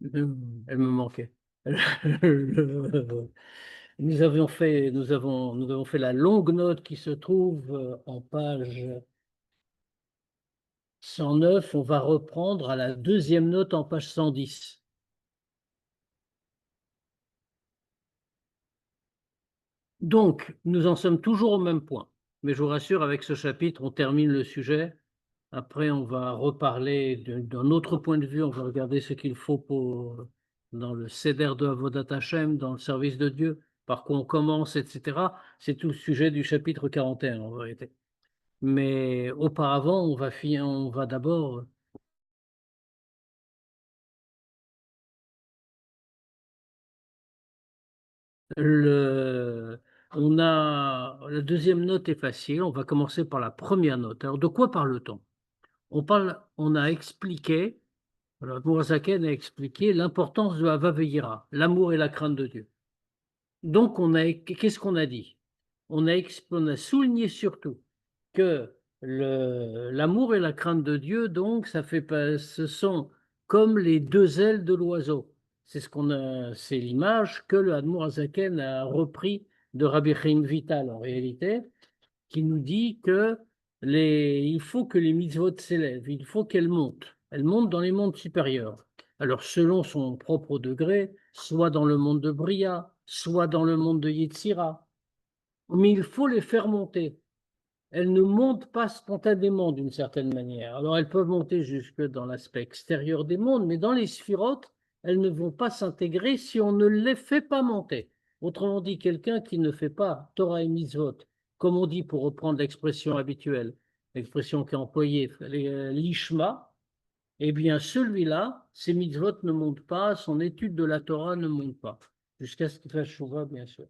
Elle me manquait. Nous avons fait la longue note qui se trouve en page 109. On va reprendre à la deuxième note en page 110. Donc, nous en sommes toujours au même point. Mais je vous rassure, avec ce chapitre, on termine le sujet. Après, on va reparler d'un autre point de vue. On va regarder ce qu'il faut dans le Seder de Avodat Hashem, dans le service de Dieu, par quoi on commence, etc. C'est tout le sujet du chapitre 41, en vérité. Mais auparavant, on va d'abord. Le, la deuxième note est facile. On va commencer par la première note. Alors, de quoi parle-t-on? On a expliqué, alors Mourazaken a expliqué l'importance de Hava Ve'yira, l'amour et la crainte de Dieu. Donc, qu'est-ce qu'on a dit? On a souligné surtout que l'amour et la crainte de Dieu, donc, ce sont comme les deux ailes de l'oiseau. C'est l'image que le Admour Azaken a repris de Rabbi Chaim Vital, en réalité, qui nous dit que il faut que les mitzvot s'élèvent, il faut qu'elles montent. Elles montent dans les mondes supérieurs. Alors, selon son propre degré, soit dans le monde de Bria, soit dans le monde de Yetzira. Mais il faut les faire monter. Elles ne montent pas spontanément d'une certaine manière. Alors, elles peuvent monter jusque dans l'aspect extérieur des mondes, mais dans les sphirotes, elles ne vont pas s'intégrer si on ne les fait pas monter. Autrement dit, quelqu'un qui ne fait pas Torah et Mitzvot, comme on dit pour reprendre l'expression habituelle, l'expression qui est employée, l'ishma, eh bien, celui-là, ses mitzvot ne montent pas, son étude de la Torah ne monte pas, jusqu'à ce qu'il fasse chouva, bien sûr.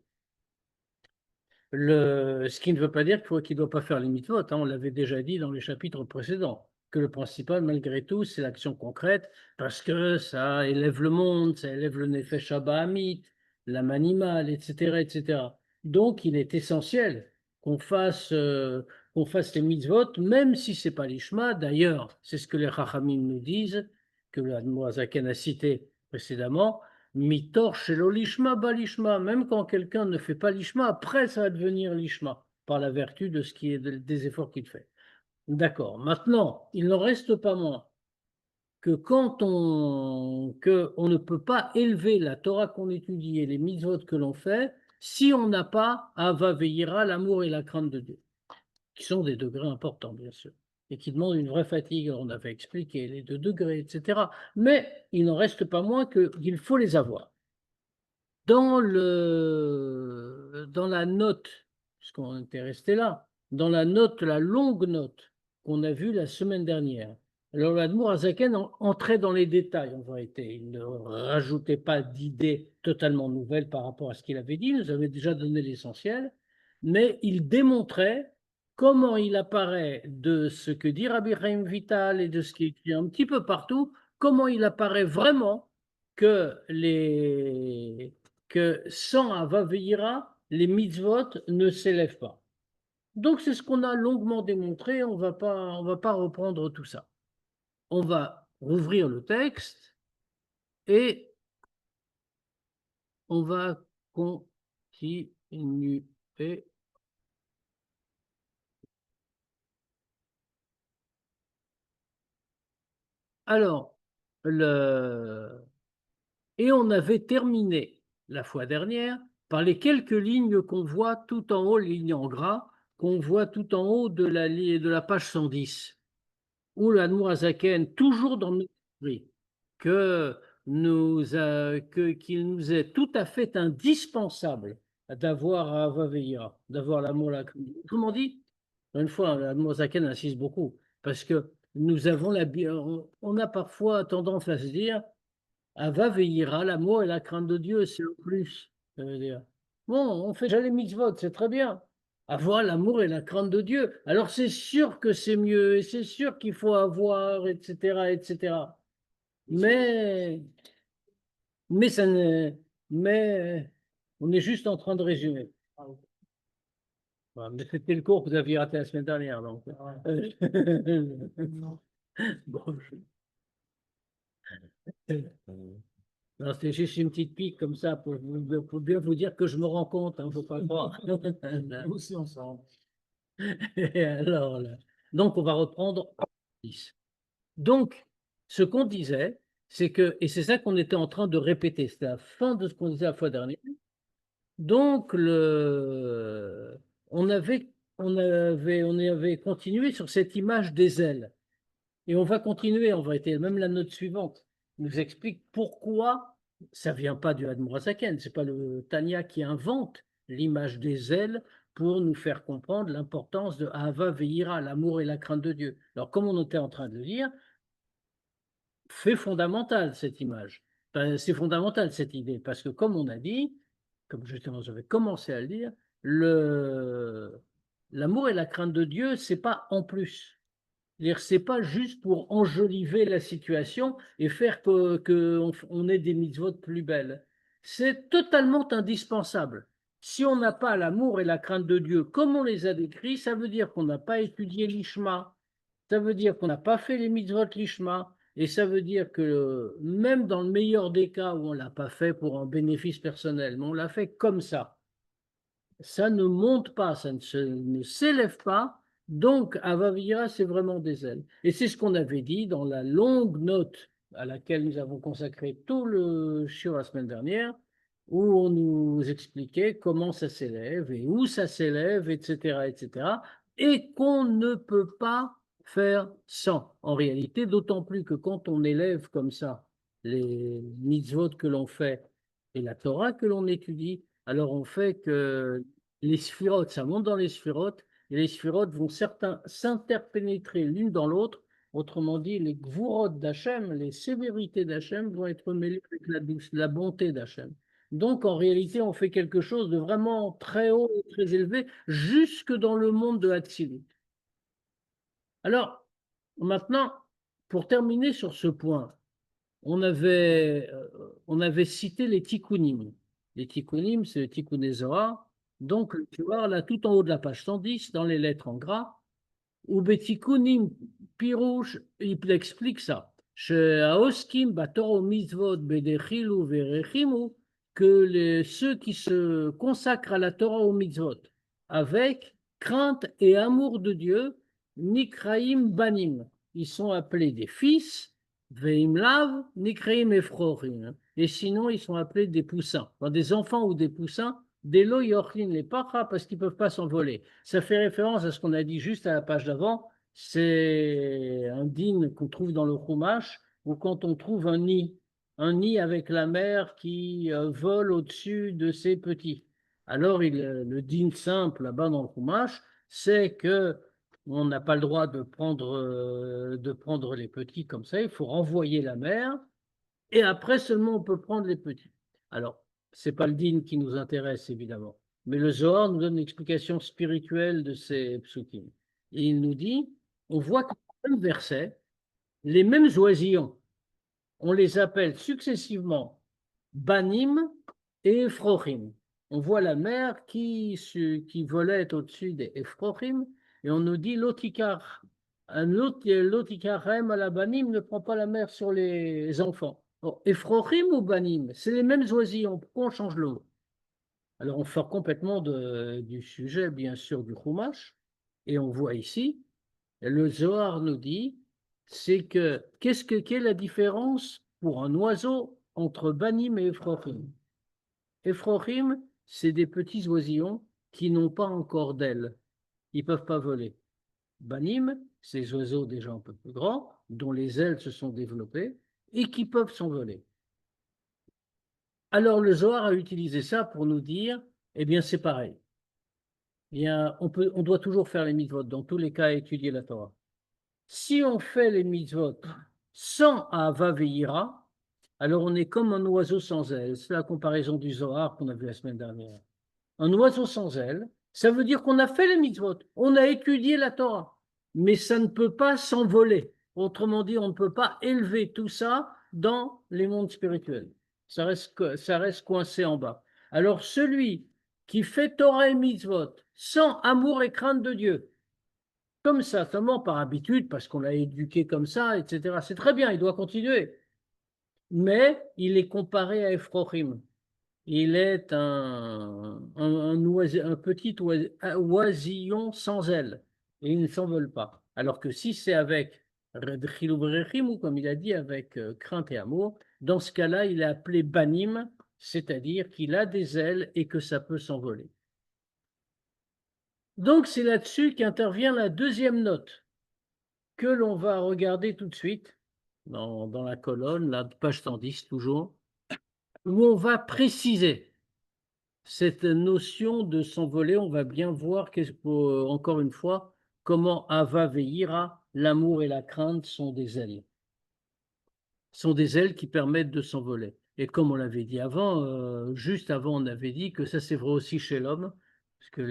Ce qui ne veut pas dire qu'il ne doit pas faire les mitzvot, hein, on l'avait déjà dit dans les chapitres précédents, que le principal, malgré tout, c'est l'action concrète, parce que ça élève le monde, ça élève le nefesh habahamit, l'âme animale, etc., etc. Donc, il est essentiel qu'on fasse les mitzvot, même si ce n'est pas l'ishma. D'ailleurs, c'est ce que les Chachamim nous disent, que le Admoazaken a cité précédemment, Mitor shelo lishma balishma, même quand quelqu'un ne fait pas l'ishma, après ça va devenir l'ishma, par la vertu de ce qui est des efforts qu'il fait. D'accord. Maintenant, il n'en reste pas moins que on ne peut pas élever la Torah qu'on étudie et les mitzvot que l'on fait si on n'a pas Ava Veira, l'amour et la crainte de Dieu, qui sont des degrés importants, bien sûr, et qui demandent une vraie fatigue. On avait expliqué les 2 degrés, etc. Mais il n'en reste pas moins qu'il faut les avoir. Dans la note, puisqu'on était resté là, dans la note, la longue note qu'on a vue la semaine dernière, alors l'Admour Azaken entrait dans les détails en vérité. Il ne rajoutait pas d'idées totalement nouvelles par rapport à ce qu'il avait dit, il nous avait déjà donné l'essentiel, mais il démontrait comment il apparaît de ce que dit Rabbi Chaim Vital et de ce qui est écrit un petit peu partout, comment il apparaît vraiment que sans Avaveira, les mitzvot ne s'élèvent pas. Donc c'est ce qu'on a longuement démontré, on va pas reprendre tout ça. On va rouvrir le texte et on va continuer. Alors, et on avait terminé la fois dernière par les quelques lignes qu'on voit tout en haut, les lignes en gras, qu'on voit tout en haut de la page 110. Où l'Admorazaken, toujours dans notre esprit, qu'il nous est tout à fait indispensable d'avoir Avaveya, d'avoir l'amour. Autrement dit, une fois, l'Admorazaken insiste beaucoup, parce que on a parfois tendance à se dire, Avaveira, l'amour et la crainte de Dieu, c'est le plus. Ça veut dire. Bon, on fait déjà les mitzvot, c'est très bien. Avoir l'amour et la crainte de Dieu. Alors c'est sûr que c'est mieux, et c'est sûr qu'il faut avoir, etc., etc. Mais, mais ça ne, mais on est juste en train de résumer. Voilà, mais c'était le cours que vous aviez raté la semaine dernière, donc. Bon, Alors, c'était juste une petite pique comme ça pour bien vous dire que je me rends compte, hein, faut pas croire. Nous aussi ensemble. Et alors, là, donc, on va reprendre 10. Donc, ce qu'on disait, c'est que, et c'est ça qu'on était en train de répéter, c'était la fin de ce qu'on disait la fois dernière. Donc, on avait continué sur cette image des ailes. Et on va continuer, en vérité. Même la note suivante nous explique pourquoi ça ne vient pas du Admorazaken. Ce n'est pas le Tanya qui invente l'image des ailes pour nous faire comprendre l'importance de Ahava Veira, l'amour et la crainte de Dieu. Alors, comme on était en train de dire, fait fondamental cette image. C'est fondamental cette idée, parce que comme on a dit, comme justement j'avais commencé à le dire, l'amour et la crainte de Dieu, c'est pas en plus. C'est-à-dire, c'est pas juste pour enjoliver la situation et faire on ait des mitzvot plus belles. C'est totalement indispensable. Si on n'a pas l'amour et la crainte de Dieu comme on les a décrits, ça veut dire qu'on n'a pas étudié l'Ishma, ça veut dire qu'on n'a pas fait les mitzvot l'Ishma, et ça veut dire que même dans le meilleur des cas où on ne l'a pas fait pour un bénéfice personnel, mais on l'a fait comme ça ne monte pas, ça ne s'élève pas. Donc, Avavira, c'est vraiment des ailes. Et c'est ce qu'on avait dit dans la longue note à laquelle nous avons consacré tout le shiur la semaine dernière, où on nous expliquait comment ça s'élève et où ça s'élève, etc., etc., et qu'on ne peut pas faire sans, en réalité, d'autant plus que quand on élève comme ça les mitzvot que l'on fait et la Torah que l'on étudie, alors on fait que les sphirotes, ça monte dans les sphirotes, et les sphirotes vont certains s'interpénétrer l'une dans l'autre. Autrement dit, les gvurot d'Hachem, les sévérités d'Hachem vont être mêlées avec la bonté d'Hachem. Donc, en réalité, on fait quelque chose de vraiment très haut et très élevé, jusque dans le monde de Hatzilut. Alors, maintenant, pour terminer sur ce point, on avait cité les tikkunim. Les tikkunim, c'est le tikkun Zohar. Donc, tu vois, là, tout en haut de la page 110, dans les lettres en gras, ou betikkunim pirouche, il explique ça. Shehaoskim batoro mitzvot bedechilu verechimu, que ceux qui se consacrent à la Torah ou mitzvot avec crainte et amour de Dieu, nikraim banim, ils sont appelés des fils, veimlav, nikraim efrorim, et sinon ils sont appelés des poussins, enfin, des enfants ou des poussins, des lo yorchin, les pachas, parce qu'ils ne peuvent pas s'envoler. Ça fait référence à ce qu'on a dit juste à la page d'avant, c'est un din qu'on trouve dans le Chumash, où quand on trouve un nid avec la mère qui vole au-dessus de ses petits. Alors, le din simple là-bas dans le Chumash, c'est que on n'a pas le droit de prendre les petits comme ça, il faut renvoyer la mère, et après seulement on peut prendre les petits. Alors, c'est pas le din qui nous intéresse évidemment, mais le Zohar nous donne une explication spirituelle de ces psukim. Et il nous dit, on voit que dans le même verset, les mêmes oisillons, on les appelle successivement Banim et Ephrochim. On voit la mer qui volait au-dessus des Ephrochim, et on nous dit Lotikar. Lotikarem à la Banim ne prend pas la mer sur les enfants. Bon, Ephrochim ou Banim, c'est les mêmes oisillons. Pourquoi on change l'eau? Alors on sort complètement du sujet, bien sûr, du Chumash, et on voit ici, le Zohar nous dit, c'est que, quelle est la différence pour un oiseau entre Banim et Ephrochim? Ephrochim, c'est des petits oisillons qui n'ont pas encore d'ailes. Ils ne peuvent pas voler. Banim, c'est des oiseaux déjà un peu plus grands, dont les ailes se sont développées et qui peuvent s'envoler. Alors le Zohar a utilisé ça pour nous dire, eh bien c'est pareil. Eh bien, on doit toujours faire les mitzvot, dans tous les cas étudier la Torah. Si on fait les mitzvot sans Ahava Veira, alors on est comme un oiseau sans ailes. C'est la comparaison du Zohar qu'on a vu la semaine dernière. Un oiseau sans ailes, ça veut dire qu'on a fait les mitzvot, on a étudié la Torah, mais ça ne peut pas s'envoler. Autrement dit, on ne peut pas élever tout ça dans les mondes spirituels. Ça reste coincé en bas. Alors celui qui fait Torah et mitzvot sans amour et crainte de Dieu, comme ça, seulement par habitude, parce qu'on l'a éduqué comme ça, etc., c'est très bien, il doit continuer. mais il est comparé à Ephrochim. Il est un petit un oisillon sans ailes, et il ne s'envole pas. Alors que si c'est avec Red Chilou Berechim, ou comme il a dit, avec crainte et amour, dans ce cas-là, il est appelé Banim, c'est-à-dire qu'il a des ailes et que ça peut s'envoler. Donc c'est là-dessus qu'intervient la deuxième note, que l'on va regarder tout de suite, dans la colonne, la page 110 toujours, où on va préciser cette notion de s'envoler. On va bien voir, encore une fois, comment Ava Veira, l'amour et la crainte, sont des ailes. Sont des ailes qui permettent de s'envoler. Et comme on l'avait dit avant, juste avant, on avait dit que ça c'est vrai aussi chez l'homme, parce que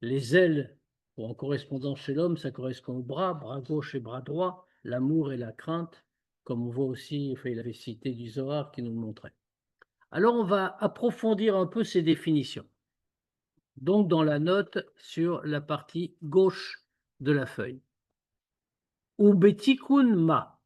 les ailes, en correspondance chez l'homme, ça correspond au bras gauche et bras droit, l'amour et la crainte, comme on voit aussi, enfin, il avait cité du Zohar qui nous le montrait. Alors on va approfondir un peu ces définitions. Donc dans la note sur la partie gauche de la feuille. Ou betikun ma.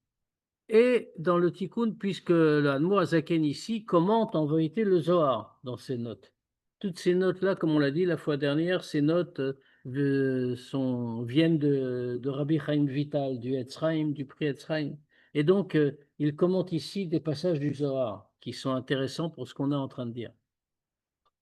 Et dans le tikkun, puisque l'Admour Azaken ici commente en vérité le Zohar dans ses notes. Toutes ces notes-là, comme on l'a dit la fois dernière, ces notes viennent de Rabbi Chaim Vital, du Etzraim, du prix Etzraim. Et donc, il commente ici des passages du Zohar qui sont intéressants pour ce qu'on est en train de dire.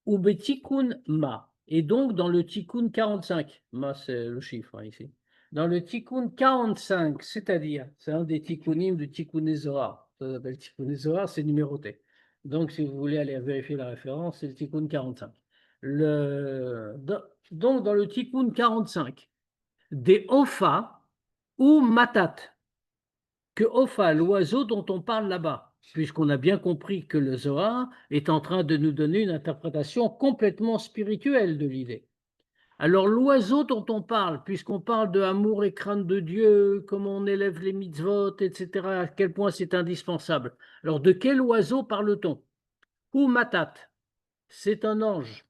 Ou betikun ma. Et donc, dans le tikkun 45, ma c'est le chiffre hein, ici. Dans le tikkun 45, c'est-à-dire, c'est un des tikkunim du tikkun Zohar. Ça s'appelle tikkun Zohar, c'est numéroté. Donc, si vous voulez aller vérifier la référence, c'est le tikkun 45. Donc, dans le tikkun 45, des ofa ou matat, que ofa, l'oiseau dont on parle là-bas, puisqu'on a bien compris que le Zohar est en train de nous donner une interprétation complètement spirituelle de l'idée. Alors l'oiseau dont on parle, puisqu'on parle de amour et crainte de Dieu, comment on élève les mitzvot, etc., à quel point c'est indispensable. Alors de quel oiseau parle-t-on? Ou matat, c'est un ange.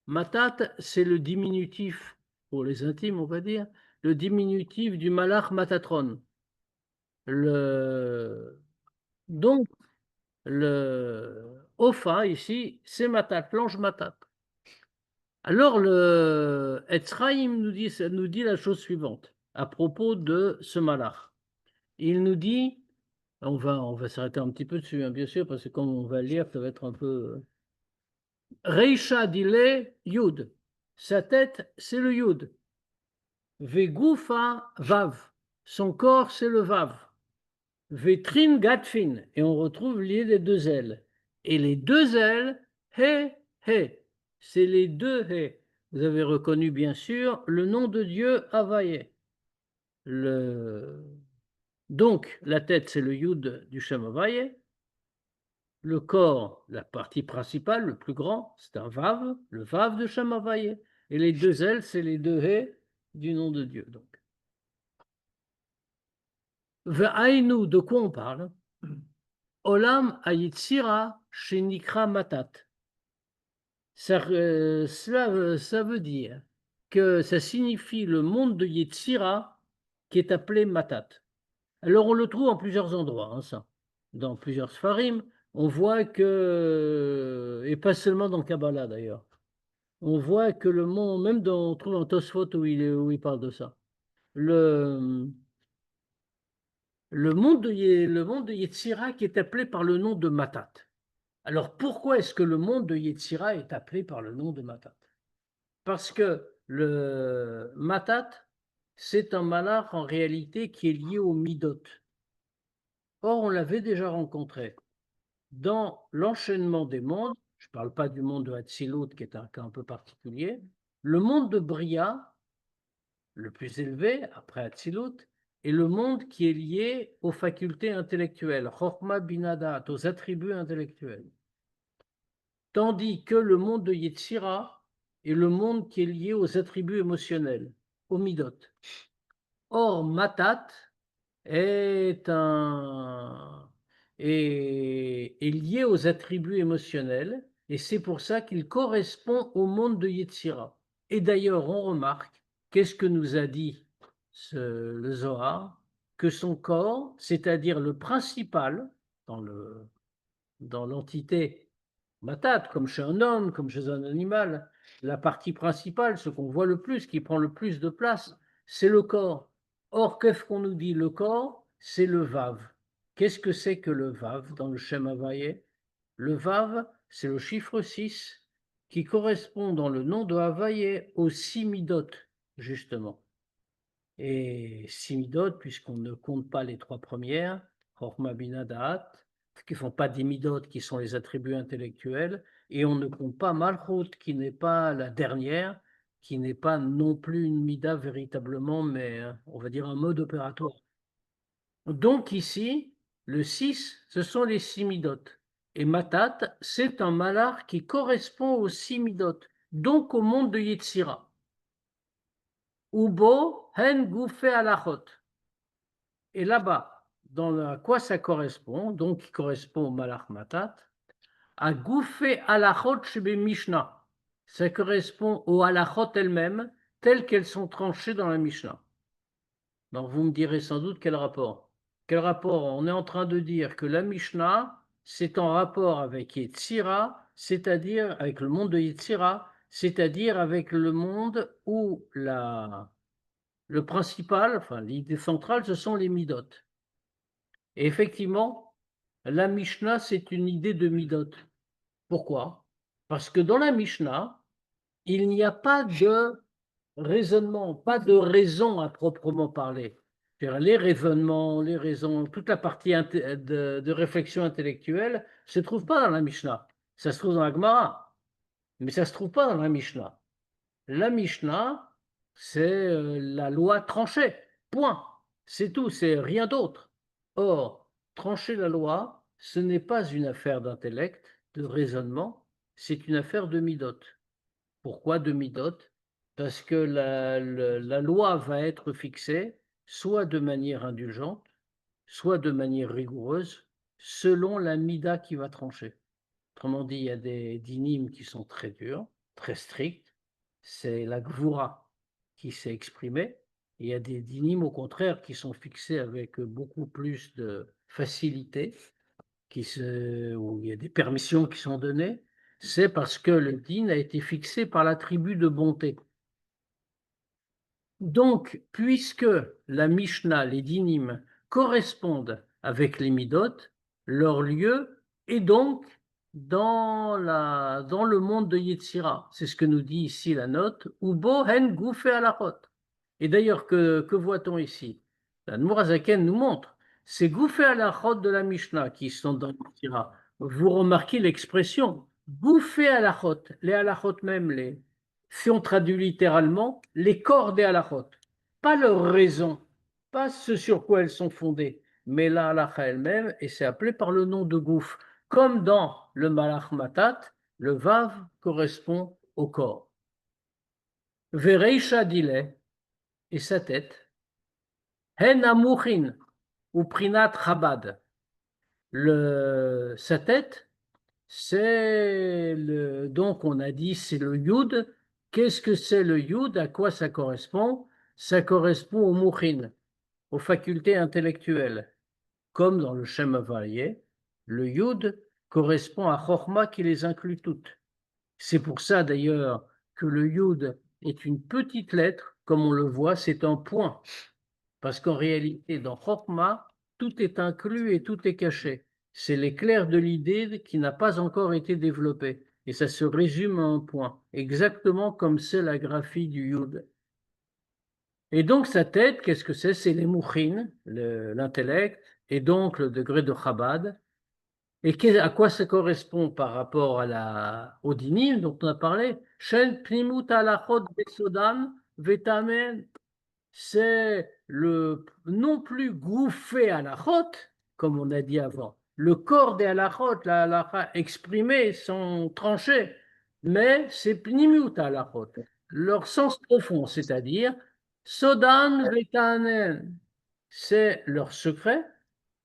Matat, c'est le diminutif, pour les intimes on va dire, le diminutif du malach matatron. Donc, le Opha ici, c'est Matat, l'ange Matat. Alors, le Etzraïm nous dit la chose suivante à propos de ce malach. Il nous dit, on va s'arrêter un petit peu dessus, hein, bien sûr, parce que comme on va lire, ça va être un peu. Reisha dile Yud. Sa tête, c'est le Yud. Vegoufa Vav. Son corps, c'est le Vav. Vetrin Gatfin, et on retrouve l'idée des deux ailes. Et les deux ailes, He, He, c'est les deux He. Vous avez reconnu bien sûr le nom de Dieu Havaïe. Donc, la tête, c'est le Yud du Shem Havaïe. Le corps, la partie principale, le plus grand, c'est un Vav, le Vav de Shem Havaïe. Et les deux ailes, c'est les deux He du nom de Dieu. Donc, Ve'ainu, de quoi on parle? Olam Ayitzira Shenikra Matat. Ça veut dire que ça signifie le monde de Yetzira qui est appelé Matat. Alors on le trouve en plusieurs endroits, hein, ça. Dans plusieurs Sfarim, on voit que, et pas seulement dans Kabbalah d'ailleurs, on voit que le monde, même on trouve en Tosfot où il parle de ça. Le, le monde de Yetzira qui est appelé par le nom de Matat. Alors pourquoi est-ce que le monde de Yetzira est appelé par le nom de Matat? Parce que le Matat, c'est un malach en réalité qui est lié au Midot. Or, on l'avait déjà rencontré dans l'enchaînement des mondes. Je ne parle pas du monde de Hatzilut, qui est un cas un peu particulier. Le monde de Bria, le plus élevé, après Hatzilut, est le monde qui est lié aux facultés intellectuelles, Chokhmah Binadat, aux attributs intellectuels. Tandis que le monde de Yetzira est le monde qui est lié aux attributs émotionnels, aux midot. Or, Matat est lié aux attributs émotionnels, et c'est pour ça qu'il correspond au monde de Yetzira. Et d'ailleurs, on remarque, qu'est-ce que nous a dit le Zohar? Que son corps, c'est-à-dire le principal, dans l'entité matat, comme chez un homme, comme chez un animal, la partie principale, ce qu'on voit le plus, qui prend le plus de place, c'est le corps. Or, qu'est-ce qu'on nous dit? Le corps, c'est le vav. Qu'est-ce que c'est que le vav dans le Shem Havaïe? Le vav, c'est le chiffre 6 qui correspond dans le nom de Havaïe aux 6 midot, justement. Et 6 midot, puisqu'on ne compte pas les 3 premières, Chorma Bina Da'at, qui ne font pas des midot, qui sont les attributs intellectuels, et on ne compte pas Malchut, qui n'est pas la dernière, qui n'est pas non plus une mida véritablement, mais on va dire un mode opératoire. Donc ici, le 6, ce sont les 6 midot. Et Matat, c'est un malar qui correspond aux 6 midot, donc au monde de Yetzira. Ubo hen goufé alachot. Et là-bas, à quoi ça correspond? Donc, il correspond au malach matat, à goufé alachot shebe Mishnah. Ça correspond aux halachot elles-mêmes, telles qu'elles sont tranchées dans la Mishnah. Donc, vous me direz sans doute quel rapport? Quel rapport? On est en train de dire que la Mishnah, c'est en rapport avec Yetzira, c'est-à-dire avec le monde de Yetzira, c'est-à-dire avec le monde où le principal, enfin l'idée centrale, ce sont les midot. Et effectivement, la Mishnah, c'est une idée de midot. Pourquoi? Parce que dans la Mishnah, il n'y a pas de raisonnement, pas de raison à proprement parler. Les raisonnements, les raisons, toute la partie de réflexion intellectuelle ne se trouve pas dans la Mishnah. Ça se trouve dans la Gemara, mais ça ne se trouve pas dans la Mishnah. La Mishnah, c'est la loi tranchée. Point. C'est tout, c'est rien d'autre. Or, trancher la loi, ce n'est pas une affaire d'intellect, de raisonnement, c'est une affaire de midot. Pourquoi de midot? Parce que la loi va être fixée soit de manière indulgente, soit de manière rigoureuse, selon la mida qui va trancher. Autrement dit, il y a des dynimes qui sont très durs, très stricts. C'est la gvoura qui s'est exprimée. Il y a des dynimes, au contraire, qui sont fixés avec beaucoup plus de facilité, où il y a des permissions qui sont données. C'est parce que le dîn a été fixé par la tribu de bonté. Donc, puisque la Mishnah, les dynim, correspondent avec les midot, leur lieu est donc dans le monde de Yetzira. C'est ce que nous dit ici la note, Ubo hen goufé alachot. Et d'ailleurs, que voit-on ici? La Nourazaken nous montre, c'est goufé alachot de la Mishnah qui sont dans Yetzira. Vous remarquez l'expression, goufé alachot, les alachot même, si on traduit littéralement, les corps des halachot, pas leur raison, pas ce sur quoi elles sont fondées, mais la halacha elle-même, et c'est appelé par le nom de gouf. Comme dans le malach matat, le vav correspond au corps. Vereisha dile, et sa tête, hen amuchin, ou prinat chabad. Sa tête, donc on a dit, c'est le yud. Qu'est-ce que c'est le yud? À quoi ça correspond? Ça correspond au mouchin, aux facultés intellectuelles. Comme dans le Shem Havaïe, le yud correspond à chorma qui les inclut toutes. C'est pour ça d'ailleurs que le yud est une petite lettre, comme on le voit, c'est un point. Parce qu'en réalité, dans chorma, tout est inclus et tout est caché. C'est l'éclair de l'idée qui n'a pas encore été développé. Et ça se résume à un point, exactement comme c'est la graphie du Yud. Et donc sa tête, qu'est-ce que c'est? C'est les mouchines, l'intellect, et donc le degré de Chabad. Et à quoi ça correspond par rapport au dinim dont on a parlé? Shen pnimut alachot besodan vetamen. C'est non plus gouffé à la chôte, comme on a dit avant. Le corps des halachot, la halacha exprimée, sont tranchés, mais c'est pnimut à la chôte. Leur sens profond, c'est-à-dire sodan vetanen, c'est leur secret,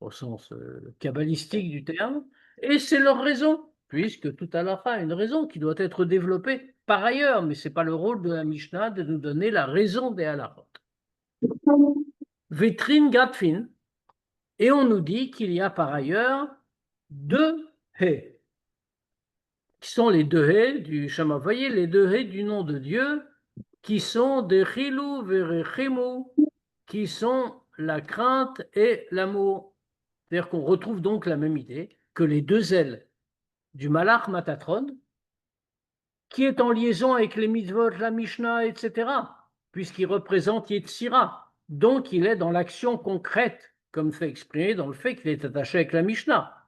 au sens kabbalistique du terme, et c'est leur raison, puisque tout halacha a une raison qui doit être développée par ailleurs, mais ce n'est pas le rôle de la Mishnah de nous donner la raison des halachot. Vétrine Gapfin, et on nous dit qu'il y a par ailleurs deux hé, qui sont les deux hé du Shema. Vous voyez, les deux hé du nom de Dieu, qui sont des chilou verechimu, qui sont la crainte et l'amour. C'est-à-dire qu'on retrouve donc la même idée que les deux ailes du Malach Matatron, qui est en liaison avec les mitzvot, la Mishnah, etc., puisqu'il représente Yetzira. Donc, il est dans l'action concrète, comme fait exprimer dans le fait qu'il est attaché avec la Mishnah.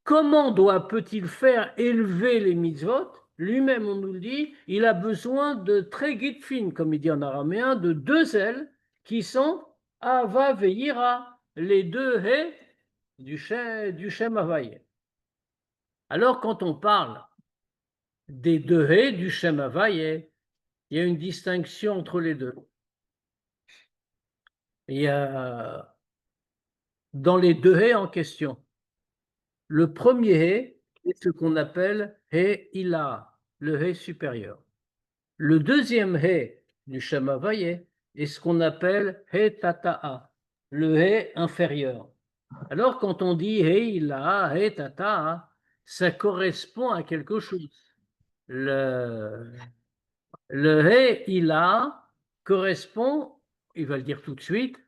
Comment peut-il faire élever les mitzvot? Lui-même, on nous le dit, il a besoin de tregitfin, comme il dit en araméen, de deux ailes qui sont Ava Veira, les deux haies du Shem Havaï. Alors, quand on parle des deux haies du Shem Havaï, il y a une distinction entre les deux. Il y a dans les deux haies en question. Le premier hé est ce qu'on appelle hé ila, le hé supérieur. Le deuxième hé du Shem Havaï est ce qu'on appelle hé tata'a, le hé inférieur. Alors quand on dit hé ila, hé tata'a, ça correspond à quelque chose. Le hé ila correspond, il va le dire tout de suite,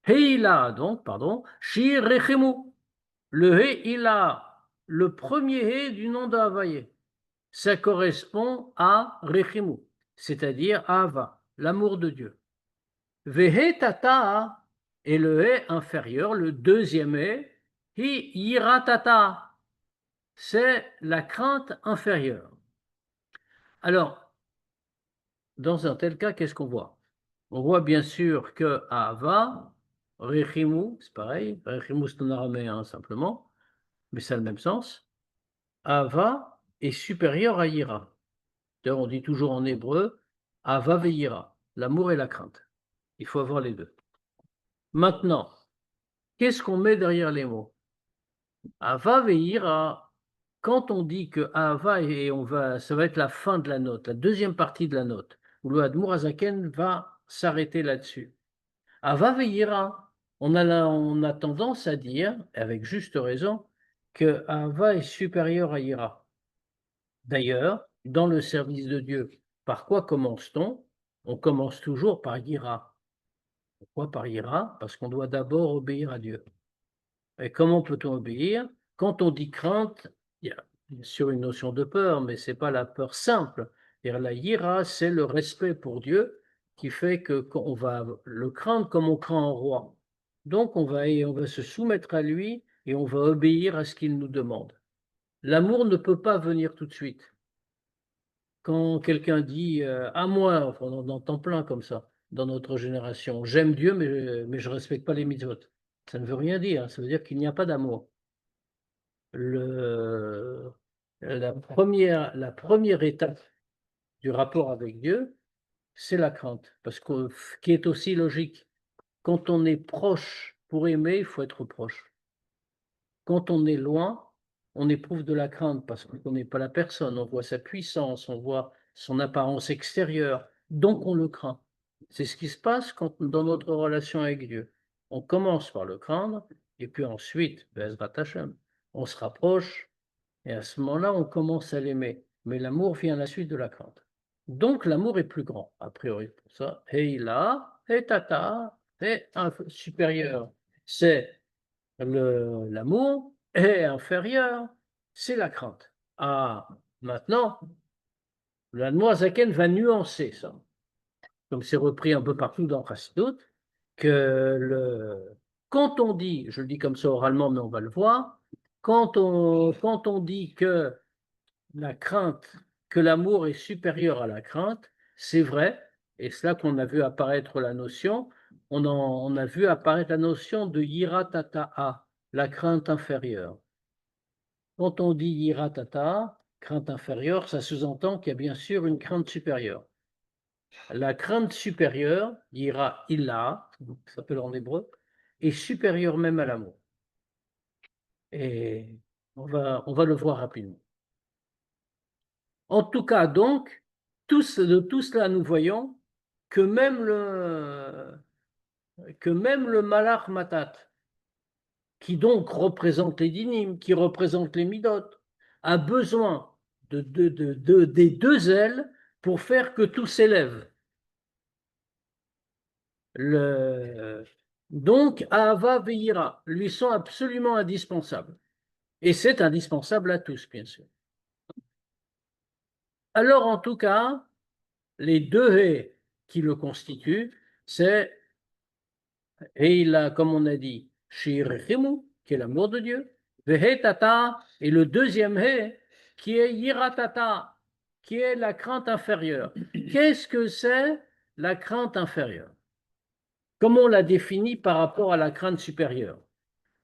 Heila, donc, pardon, Shir Rechemu. Le Heila, le premier He du nom d'Havaï, ça correspond à Rechemu, c'est-à-dire Ava, l'amour de Dieu. Vehe Tata est le He inférieur, le deuxième He, Hi Yiratata, c'est la crainte inférieure. Alors, dans un tel cas, qu'est-ce qu'on voit? On voit bien sûr que Ava, Rechimu, c'est pareil, Rechimu c'est en araméen simplement, mais ça a le même sens. Ava est supérieur à Yira. D'ailleurs, on dit toujours en hébreu, Ava ve'yira, l'amour et la crainte. Il faut avoir les deux. Maintenant, qu'est-ce qu'on met derrière les mots? Ava ve'yira, quand on dit que Ava, et ça va être la fin de la note, la deuxième partie de la note, où le Admour Azaken va s'arrêter là-dessus. Ava ve'yira, on a tendance à dire, avec juste raison, que Ava est supérieur à Yira. D'ailleurs, dans le service de Dieu, par quoi commence-t-on? On commence toujours par Yira. Pourquoi par Yira? Parce qu'on doit d'abord obéir à Dieu. Et comment peut-on obéir? Quand on dit crainte, il y a bien sûr une notion de peur, mais ce n'est pas la peur simple. La Yira, c'est le respect pour Dieu qui fait qu'on va le craindre comme on craint un roi. Donc on va se soumettre à lui et on va obéir à ce qu'il nous demande. L'amour ne peut pas venir tout de suite. Quand quelqu'un dit à moi, enfin, on en entend plein comme ça dans notre génération, j'aime Dieu, mais je ne respecte pas les mitzvot. Ça ne veut rien dire, ça veut dire qu'il n'y a pas d'amour. La première étape du rapport avec Dieu, c'est la crainte, parce que qui est aussi logique. Quand on est proche pour aimer, il faut être proche. Quand on est loin, on éprouve de la crainte parce qu'on ne connaît pas la personne, on voit sa puissance, on voit son apparence extérieure, donc on le craint. C'est ce qui se passe dans notre relation avec Dieu. On commence par le craindre, et puis ensuite, Bezrat Hashem, on se rapproche, et à ce moment-là, on commence à l'aimer. Mais l'amour vient à la suite de la crainte. Donc l'amour est plus grand, a priori, pour ça. Heila, et tata, et supérieur. C'est l'amour est inférieur, c'est la crainte. Ah, maintenant, la Noazaken va nuancer ça, comme c'est repris un peu partout dans Chassidut, quand on dit, je le dis comme ça oralement, mais on va le voir, quand on dit que la crainte, que l'amour est supérieur à la crainte, c'est vrai, et c'est là qu'on a vu apparaître la notion, on a vu apparaître la notion de yiratata'a, la crainte inférieure. Quand on dit yiratata, crainte inférieure, ça sous-entend qu'il y a bien sûr une crainte supérieure. La crainte supérieure, yira illa, ça s'appelle en hébreu, est supérieure même à l'amour. Et on va le voir rapidement. En tout cas, donc, de tout cela, nous voyons que même le Malach Matat, qui donc représente les dynimes, qui représente les midotes, a besoin des deux ailes pour faire que tout s'élève. Donc, Ahava Veira lui sont absolument indispensables. Et c'est indispensable à tous, bien sûr. Alors, en tout cas, les deux haies qui le constituent, c'est Heila, comme on a dit, Shir Chimu, qui est l'amour de Dieu, Vehe Tata, et le deuxième hé, qui est Yiratata, qui est la crainte inférieure. Qu'est-ce que c'est la crainte inférieure? Comment on la définit par rapport à la crainte supérieure?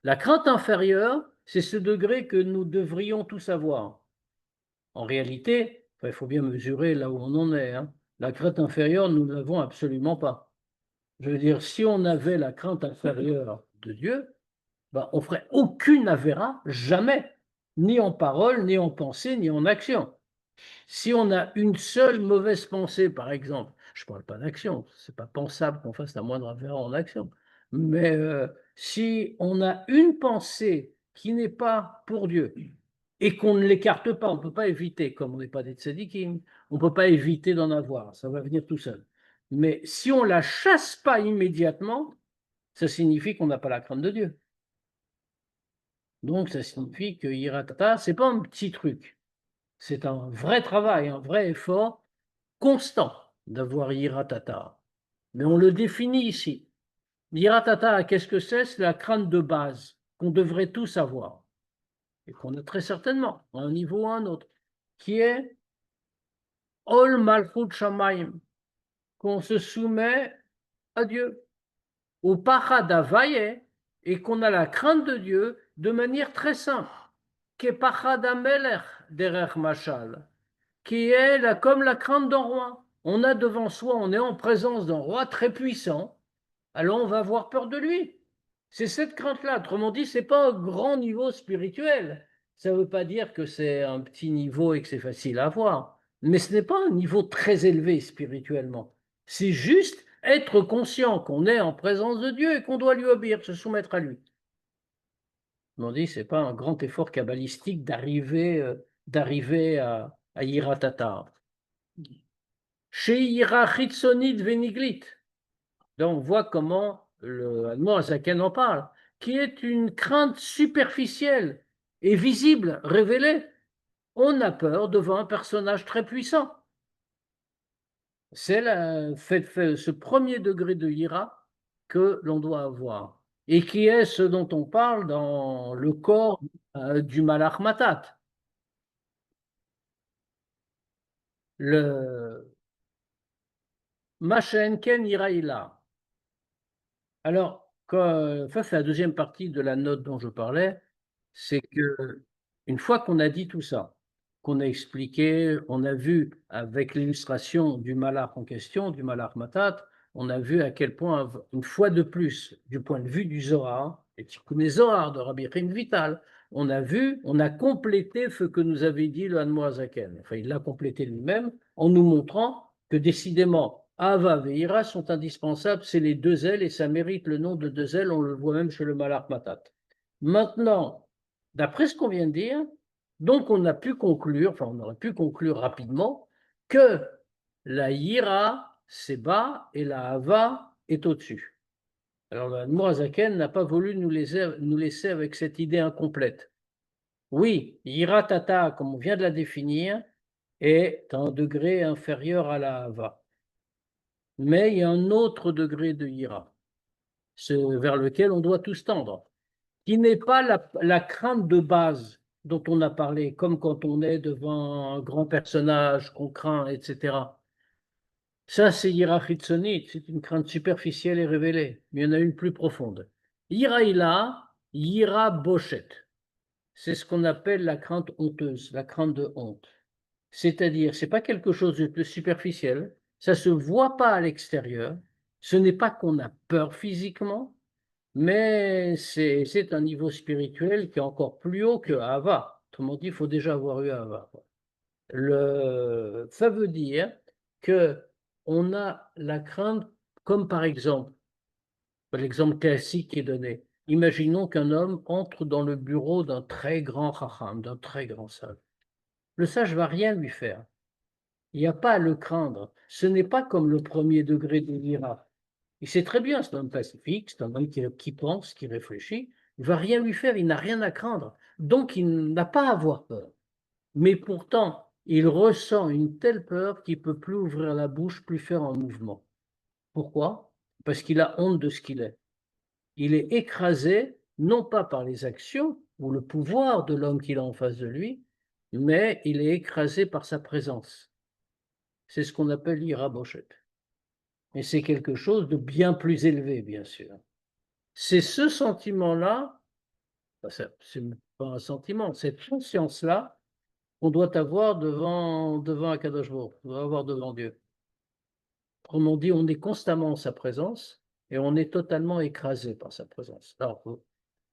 La crainte inférieure, c'est ce degré que nous devrions tous avoir. En réalité, il faut bien mesurer là où on en est, hein. La crainte inférieure, nous ne l'avons absolument pas. Je veux dire, si on avait la crainte inférieure de Dieu, ben, on ferait aucune avéra, jamais, ni en parole, ni en pensée, ni en action. Si on a une seule mauvaise pensée, par exemple, je ne parle pas d'action, ce n'est pas pensable qu'on fasse la moindre avéra en action, mais si on a une pensée qui n'est pas pour Dieu et qu'on ne l'écarte pas, on ne peut pas éviter, comme on n'est pas des tzadikim, on ne peut pas éviter d'en avoir, ça va venir tout seul. Mais si on ne la chasse pas immédiatement, ça signifie qu'on n'a pas la crainte de Dieu. Donc ça signifie que Hiratata, ce n'est pas un petit truc, c'est un vrai travail, un vrai effort constant d'avoir Hiratata. Mais on le définit ici. Hiratata, qu'est-ce que c'est? C'est la crainte de base qu'on devrait tous avoir et qu'on a très certainement à un niveau ou à un autre, qui est Ol Malchut Shamayim, qu'on se soumet à Dieu, au Pachad Havaye, et qu'on a la crainte de Dieu de manière très simple, qui Pachad Amelech derech Machal, qui est comme la crainte d'un roi. On a devant soi, on est en présence d'un roi très puissant, alors on va avoir peur de lui. C'est cette crainte-là. Autrement dit, ce n'est pas un grand niveau spirituel. Ça ne veut pas dire que c'est un petit niveau et que c'est facile à avoir. Mais ce n'est pas un niveau très élevé spirituellement. C'est juste être conscient qu'on est en présence de Dieu et qu'on doit lui obéir, se soumettre à lui. Autrement dit, ce n'est pas un grand effort kabbalistique d'arriver à Yiratata. Chez Yira Chitzonit Veniglit. Donc, on voit comment le Admorazaken en parle, qui est une crainte superficielle et visible, révélée. On a peur devant un personnage très puissant. C'est ce premier degré de ira que l'on doit avoir, et qui est ce dont on parle dans le corps du Malach Matat. Le Machenken Iraïla. Alors, ça c'est la deuxième partie de la note dont je parlais, c'est que une fois qu'on a dit tout ça, qu'on a expliqué, on a vu avec l'illustration du malach en question, du malach matat, on a vu à quel point, une fois de plus, du point de vue du Zohar, et Tikkuné Zohar de Rabbi Chaim Vital, on a complété ce que nous avait dit le Hanmoazaken. Enfin, il l'a complété lui-même en nous montrant que décidément, Ava et Ira sont indispensables, c'est les deux ailes et ça mérite le nom de deux ailes, on le voit même chez le Malach Matat. Maintenant, d'après ce qu'on vient de dire, donc on a pu conclure, enfin on aurait pu conclure rapidement, que la Yira c'est bas et la Hava est au-dessus. Alors le Mourazaken n'a pas voulu nous laisser avec cette idée incomplète. Oui, Yira Tata, comme on vient de la définir, est un degré inférieur à la Hava. Mais il y a un autre degré de Yira, vers lequel on doit tous tendre, qui n'est pas la crainte de base dont on a parlé, comme quand on est devant un grand personnage qu'on craint, etc. Ça, c'est Yira Chitzonit, c'est une crainte superficielle et révélée, mais il y en a une plus profonde. Yira Ila, Yira Boshet, c'est ce qu'on appelle la crainte honteuse, la crainte de honte. C'est-à-dire, ce n'est pas quelque chose de superficiel, ça ne se voit pas à l'extérieur, ce n'est pas qu'on a peur physiquement, mais c'est un niveau spirituel qui est encore plus haut que Hava. Autrement dit, il faut déjà avoir eu Hava. Ça veut dire que on a la crainte, comme par exemple, l'exemple classique qui est donné, Imaginons qu'un homme entre dans le bureau d'un très grand chacham, d'un très grand sage. Le sage va rien lui faire. Il n'y a pas à le craindre. Ce n'est pas comme le premier degré de l'ira. Il sait très bien, c'est un homme pacifique, c'est un homme qui pense, qui réfléchit. Il ne va rien lui faire, il n'a rien à craindre. Donc, il n'a pas à avoir peur. Mais pourtant, il ressent une telle peur qu'il ne peut plus ouvrir la bouche, plus faire un mouvement. Pourquoi? Parce qu'il a honte de ce qu'il est. Il est écrasé, non pas par les actions ou le pouvoir de l'homme qu'il a en face de lui, mais il est écrasé par sa présence. C'est ce qu'on appelle l'iraboshet. Et c'est quelque chose de bien plus élevé, bien sûr. C'est ce sentiment-là, c'est pas un sentiment, cette conscience-là qu'on doit avoir devant Akadosh Baruch Hu, on doit avoir devant Dieu. Autrement dit, on est constamment en sa présence et on est totalement écrasé par sa présence. Alors, vous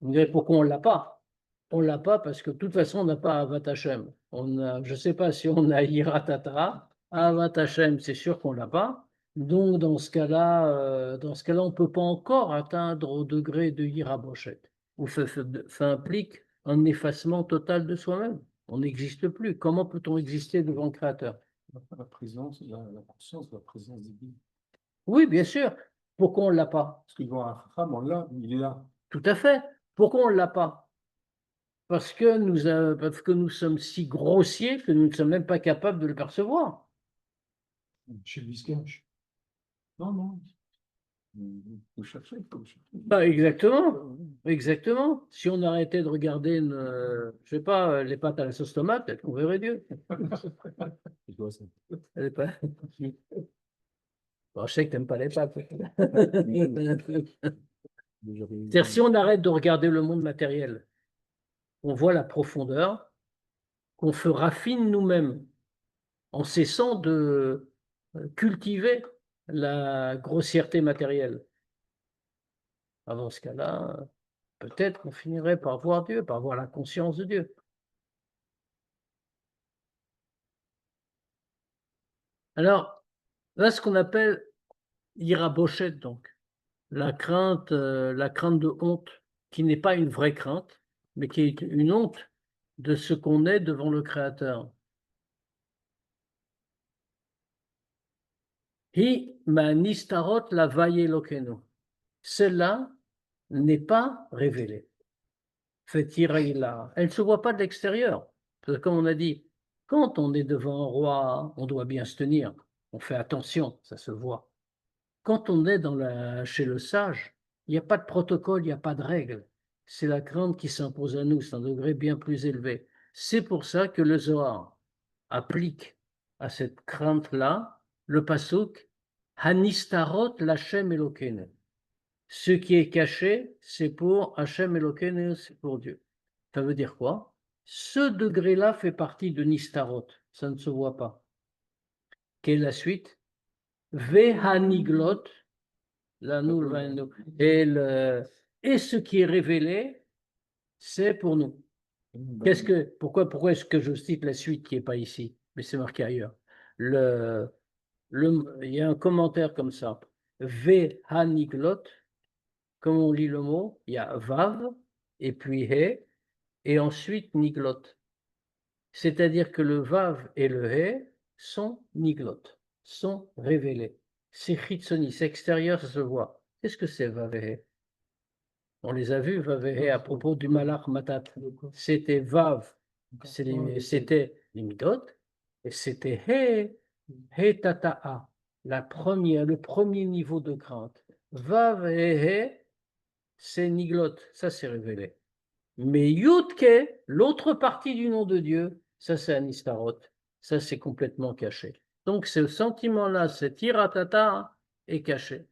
me direz pourquoi on ne l'a pas? On ne l'a pas parce que de toute façon, on n'a pas Avat Hashem. Je ne sais pas si on a Yiratata. Avat Hashem, c'est sûr qu'on ne l'a pas. Donc, dans ce cas-là, on ne peut pas encore atteindre au degré de Yiraboshet. Ou ça implique un effacement total de soi-même. On n'existe plus. Comment peut-on exister devant le Créateur? La présence, la conscience, la présence divine. Oui, bien sûr. Pourquoi on ne l'a pas? Parce qu'ils vont à un Chacham, on l'a, il est là. Tout à fait. Pourquoi on ne l'a pas? Parce que nous sommes si grossiers que nous ne sommes même pas capables de le percevoir. Chez lui, il se cache. Non, non. Vous cherchez, vous cherchez. Bah, exactement. Exactement. Si on arrêtait de regarder, je sais pas, les pâtes à la sauce tomate, peut-être qu'on verrait Dieu. C'est quoi ça? Les pâtes. Bon, je sais que tu n'aimes pas les pâtes. C'est-à-dire, si on arrête de regarder le monde matériel, on voit la profondeur, qu'on se raffine nous-mêmes en cessant de cultiver la grossièreté matérielle. Dans ce cas-là, peut-être qu'on finirait par voir Dieu, par voir la conscience de Dieu. Alors, là, ce qu'on appelle l'iraboshet, donc, la crainte de honte, qui n'est pas une vraie crainte, mais qui est une honte de ce qu'on est devant le Créateur. Hi ma nistarot la vayelokenu. Celle-là n'est pas révélée. Elle ne se voit pas de l'extérieur. Parce que comme on a dit, quand on est devant un roi, on doit bien se tenir. On fait attention, ça se voit. Quand on est chez le sage, il n'y a pas de protocole, il n'y a pas de règle. C'est la crainte qui s'impose à nous, c'est un degré bien plus élevé. C'est pour ça que le Zohar applique à cette crainte-là le pasuk Hanistarot l'Hashem Elokeinu. Ce qui est caché, c'est pour Hachem Elokeinu, c'est pour Dieu. Ça veut dire quoi? Ce degré-là fait partie de Nistarot, ça ne se voit pas. Quelle est la suite? Vehaniglot, et ce qui est révélé, c'est pour nous. Pourquoi est-ce que je cite la suite qui n'est pas ici, mais c'est marqué ailleurs? Il y a un commentaire comme ça. Vehaniglot, comme on lit le mot, il y a Vav, et puis He, et ensuite Niglot. C'est-à-dire que le Vav et le He sont Niglot, sont révélés. C'est Chitsoni, c'est extérieur, ça se voit. Qu'est-ce que c'est Vav et He? On les a vus, Vav et He, à propos du Malach Matat. C'était Vav, c'était les Midot, et c'était He, He Tata'a, le premier niveau de crainte. Vav et He, c'est Niglot, ça c'est révélé. Mais Yudke, l'autre partie du nom de Dieu, ça c'est Anistarot, ça c'est complètement caché. Donc ce sentiment-là, cet iratata est caché.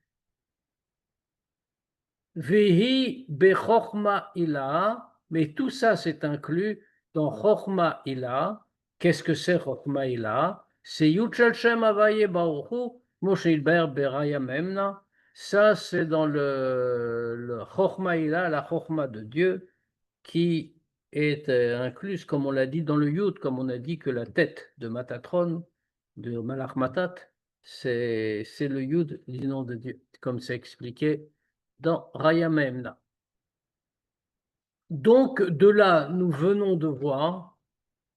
Vehi bechorma ila, mais tout ça c'est inclus dans chorma ila. Qu'est-ce que c'est chorma ila? C'est Yudshel Shem Avaye Baruchu, Moshe Ilber Beraya Memna. Ça c'est dans le chorma ila, la chorma de Dieu, qui est incluse, comme on l'a dit, dans le Yud, comme on a dit que la tête de Matatron, de Malach Matat, c'est le Yud du nom de Dieu, comme c'est expliqué dans Raya Memna. Donc, de là, nous venons de voir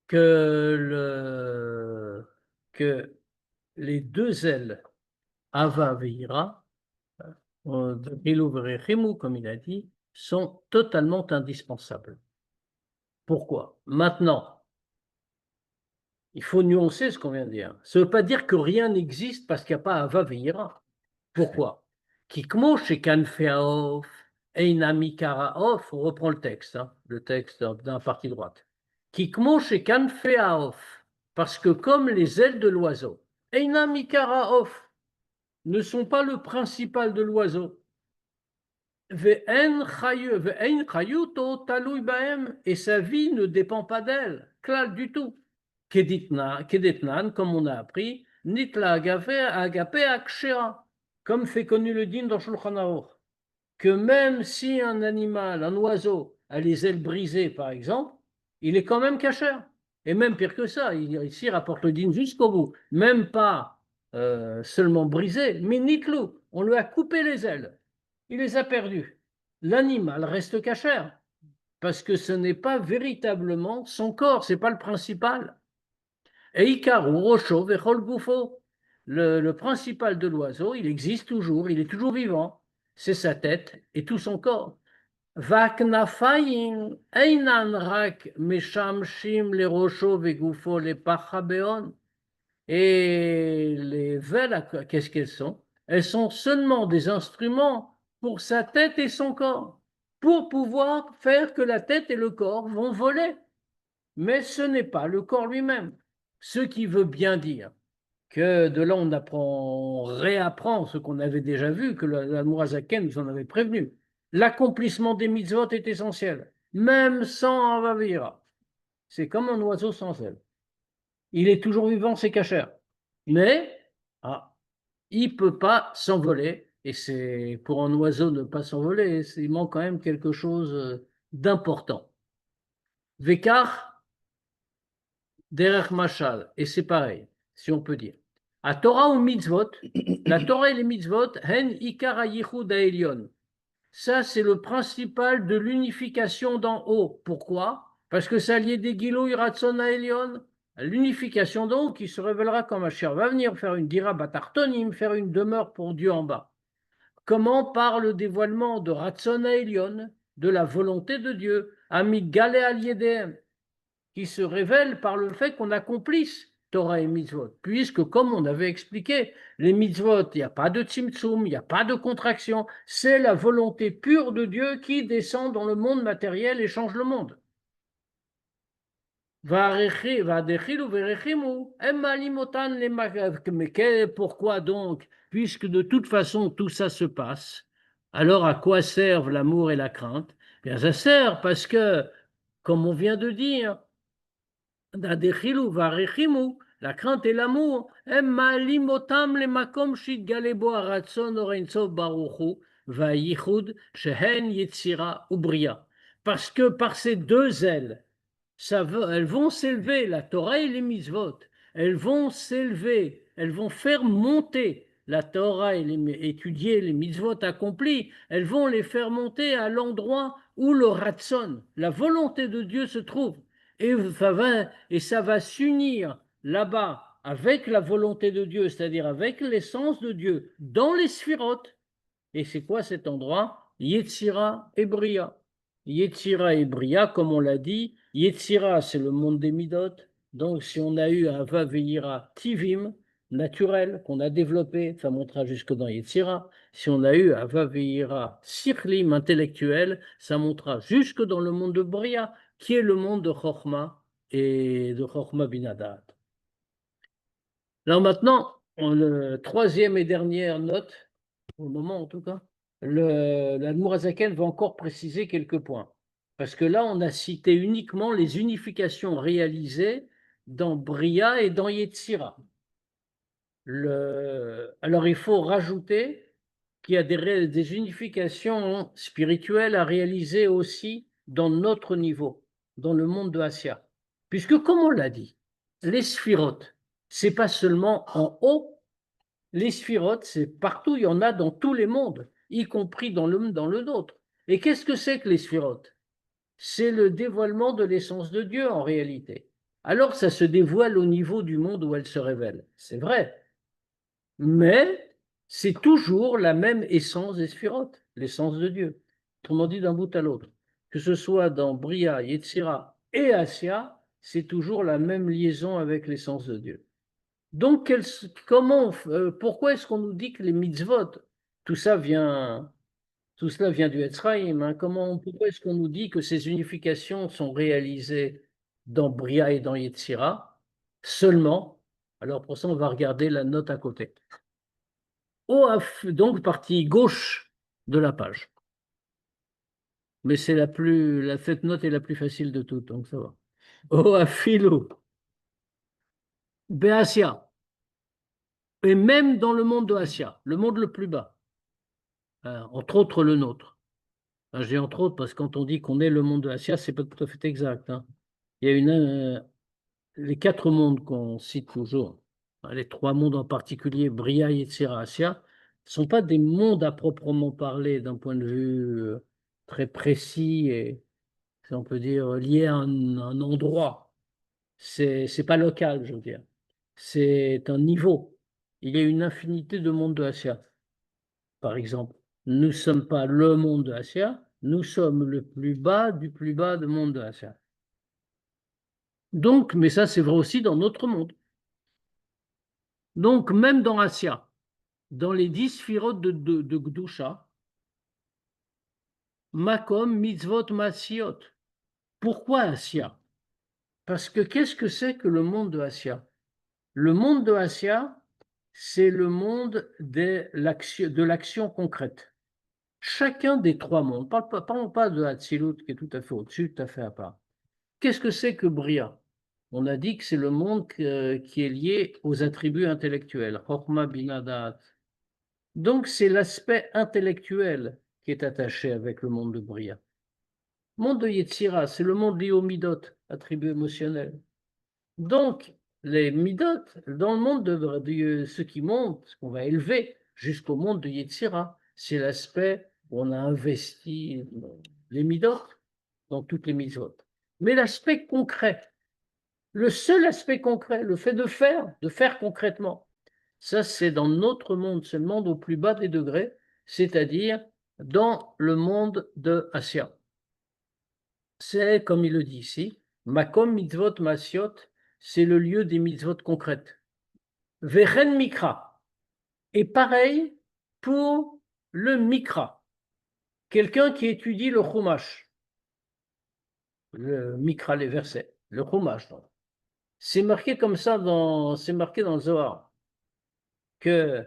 que, que les deux ailes, Ava Veira, comme il a dit, sont totalement indispensables. Pourquoi? Maintenant, il faut nuancer ce qu'on vient de dire. Ça ne veut pas dire que rien n'existe parce qu'il n'y a pas Ava Veira. Pourquoi? Kikmo shekan feaof, einami karaof, on reprend le texte dans la partie droite. Kikmo shekan feaof, parce que comme les ailes de l'oiseau, einami karaof ne sont pas le principal de l'oiseau. Ve'en chayuto talui baem, et sa vie ne dépend pas d'elle, klal du tout. Kedetnan, comme on a appris, nitla agape akshera, comme fait connu le din dans Shulchan Aruch, que même si un animal, un oiseau, a les ailes brisées, par exemple, il est quand même cachère. Et même pire que ça, il ici rapporte le din jusqu'au bout, même pas seulement brisé, mais nitlou, on lui a coupé les ailes, il les a perdues. L'animal reste cachère, parce que ce n'est pas véritablement son corps, c'est pas le principal. Et Ikaru, Rocho, Vechol Gufo, le principal de l'oiseau, il existe toujours, il est toujours vivant. C'est sa tête et tout son corps. Vaknafayin, Einan Rak, Meshamshim, les Rocho, Vegufo, les Pachabeon. Et les velles, qu'est-ce qu'elles sont? Elles sont seulement des instruments pour sa tête et son corps, pour pouvoir faire que la tête et le corps vont voler. Mais ce n'est pas le corps lui-même. Ce qui veut bien dire que de là on apprend, on réapprend ce qu'on avait déjà vu, que la Mourazaken nous en avait prévenu. L'accomplissement des mitzvot est essentiel, même sans Avavira. C'est comme un oiseau sans aile. Il est toujours vivant, c'est cachère. Mais il ne peut pas s'envoler. Et c'est pour un oiseau ne pas s'envoler, il manque quand même quelque chose d'important. Vekar, Derech Machal, et c'est pareil, si on peut dire. À Torah ou mitzvot, la Torah et les mitzvot, hen ikar hayichud ha'elyon. Ça, c'est le principal de l'unification d'en haut. Pourquoi? Parce que ça lié des Gilo Iratzon ha'elyon, l'unification d'en haut qui se révélera quand Mashiach va venir faire une dira batartonim, faire une demeure pour Dieu en bas. Comment? Par le dévoilement de Ratzon ha'elyon, de la volonté de Dieu, amigale al yedem, qui se révèle par le fait qu'on accomplisse Torah et mitzvot. Puisque, comme on avait expliqué, les mitzvot, il n'y a pas de tzimtzum, il n'y a pas de contraction, c'est la volonté pure de Dieu qui descend dans le monde matériel et change le monde. Mais pourquoi donc? Puisque de toute façon tout ça se passe, alors à quoi servent l'amour et la crainte? Bien, ça sert parce que, comme on vient de dire, la crainte et l'amour, parce que par ces deux ailes, elles vont s'élever, la Torah et les mitzvot, elles vont s'élever, elles vont faire monter la Torah et étudier les mitzvot accomplis, elles vont les faire monter à l'endroit où le Ratson, la volonté de Dieu se trouve. Et ça va s'unir là-bas avec la volonté de Dieu, c'est-à-dire avec l'essence de Dieu, dans les sphirotes. Et c'est quoi cet endroit? Yetzira et Bria. Yetzira et Bria, comme on l'a dit, Yetzira, c'est le monde des Midot. Donc, si on a eu un Vaveira Tivim, naturel, qu'on a développé, ça montera jusque dans Yetzira. Si on a eu un Vaveira Sikhlim, intellectuel, ça montera jusque dans le monde de Bria, qui est le monde de Chokhmah et de Chokhmah Binadat. Alors maintenant, troisième et dernière note, au moment en tout cas, l'Admorazaken va encore préciser quelques points. Parce que là, on a cité uniquement les unifications réalisées dans Bria et dans Yetzira. Alors, il faut rajouter qu'il y a des unifications spirituelles à réaliser aussi dans notre niveau, dans le monde de Assia. Puisque, comme on l'a dit, les sphirotes, c'est pas seulement en haut, les sphirotes, c'est partout, il y en a dans tous les mondes, y compris dans le nôtre. Et qu'est-ce que c'est que les sphirotes? c'est le dévoilement de l'essence de Dieu en réalité. Alors ça se dévoile au niveau du monde où elle se révèle, c'est vrai, mais c'est toujours la même essence des sphirotes, l'essence de Dieu. Autrement dit, d'un bout à l'autre. Que ce soit dans Bria, Yetzira et Asya, c'est toujours la même liaison avec l'essence de Dieu. Donc, pourquoi est-ce qu'on nous dit que les mitzvot, tout ça vient, tout cela vient du Etzraïm, hein, pourquoi est-ce qu'on nous dit que ces unifications sont réalisées dans Bria et dans Yetzira seulement? Alors, pour ça, on va regarder la note à côté. Donc, partie gauche de la page. Mais c'est cette note est la plus facile de toutes, donc ça va. Oafilo, Beasia, et même dans le monde de Asia, le monde le plus bas, entre autres le nôtre. Je dis entre autres parce que quand on dit qu'on est le monde de Asia, c'est pas tout à fait exact, hein. Il y a les 4 mondes qu'on cite toujours, les 3 mondes en particulier, Bria, Yetzira, Asia, ne sont pas des mondes à proprement parler d'un point de vue très précis et, si on peut dire, lié à un endroit. C'est pas local, je veux dire. C'est un niveau. Il y a une infinité de mondes de Asia. Par exemple, nous ne sommes pas le monde de Asia, nous sommes le plus bas du plus bas du monde de Asia. Donc, mais ça, c'est vrai aussi dans notre monde. Donc, même dans Asia, dans les 10 sphirotes de Gdusha, Makom, Mitzvot, Masiot. Pourquoi Asia? Parce que qu'est-ce que c'est que le monde de Asia? Le monde de Asia, c'est le monde de l'action concrète. Chacun des 3 mondes, parlons pas de Hatzilut qui est tout à fait au-dessus, tout à fait à part. Qu'est-ce que c'est que Bria? On a dit que c'est le monde qui est lié aux attributs intellectuels, Chokhmah, Bina, Da'at. Donc c'est l'aspect intellectuel qui est attaché avec le monde de Bria. Le monde de Yetzira, c'est le monde lié aux Midot, attributs émotionnels. Donc, les Midot, dans le monde de ce qui monte, ce qu'on va élever jusqu'au monde de Yetzira, c'est l'aspect où on a investi les Midot dans toutes les mitzvot. Mais l'aspect concret, le seul aspect concret, le fait de faire concrètement, ça c'est dans notre monde, c'est le monde au plus bas des degrés, c'est-à-dire dans le monde de Asya. C'est, comme il le dit ici, Makom mitzvot masiot, c'est le lieu des mitzvot concrètes. Vechen mikra. Et pareil pour le mikra. Quelqu'un qui étudie le chumash. Le mikra, les versets. Le chumash. C'est marqué comme ça c'est marqué dans le Zohar. Que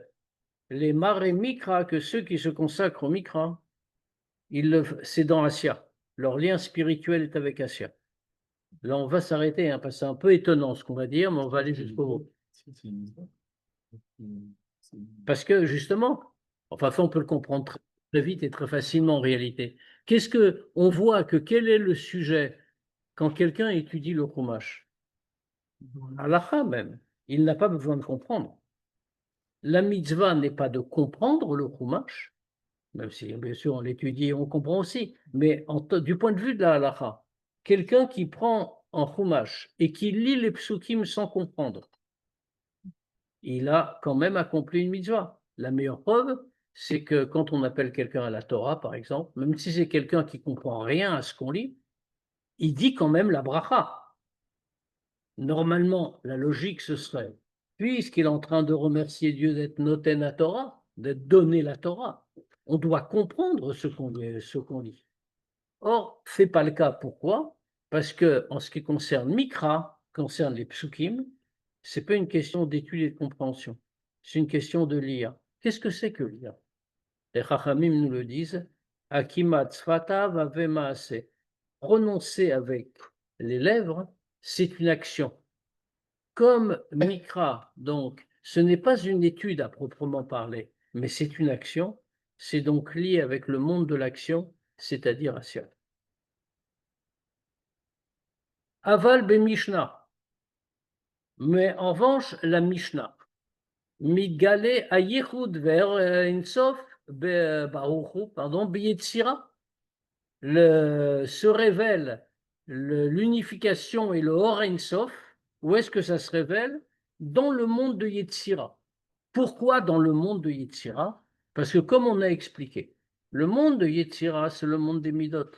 les maré mikra, que ceux qui se consacrent au mikra, c'est dans Asya. Leur lien spirituel est avec Asya. Là, on va s'arrêter, hein, parce que c'est un peu étonnant ce qu'on va dire, mais on va aller jusqu'au bout. Parce que justement, enfin, on peut le comprendre très vite et très facilement en réalité. On voit que quel est le sujet quand quelqu'un étudie le Chumash? Halakha même, il n'a pas besoin de comprendre. La mitzvah n'est pas de comprendre le Chumash, même si bien sûr on l'étudie et on comprend aussi, mais du point de vue de la halakha, quelqu'un qui prend en Chumash et qui lit les psukim sans comprendre, il a quand même accompli une mitzvah. La meilleure preuve, c'est que quand on appelle quelqu'un à la Torah, par exemple, même si c'est quelqu'un qui comprend rien à ce qu'on lit, il dit quand même la bracha. Normalement, la logique, ce serait, puisqu'il est en train de remercier Dieu d'être noten à Torah, d'être donné la Torah, on doit comprendre ce qu'on lit. Or, ce n'est pas le cas. Pourquoi? Parce que en ce qui concerne Mikra, concerne les psukim, ce n'est pas une question d'étude et de compréhension. C'est une question de lire. Qu'est-ce que c'est que lire? Les Chachamim nous le disent. Akimat tzfatav ave maaseh. Prononcer avec les lèvres, c'est une action. Comme Mikra, donc, ce n'est pas une étude à proprement parler, mais c'est une action. C'est donc lié avec le monde de l'action, c'est-à-dire Asya. Aval be Mishnah. Mais en revanche, la Mishnah, Migale ayichud ver insof baruchu, pardon, Yetzira. se révèle l'unification et le Or Ein Sof. Où est-ce que ça se révèle? Dans le monde de Yetzira. Pourquoi dans le monde de Yetzira? Parce que comme on a expliqué, le monde de Yetzira, c'est le monde des Midot.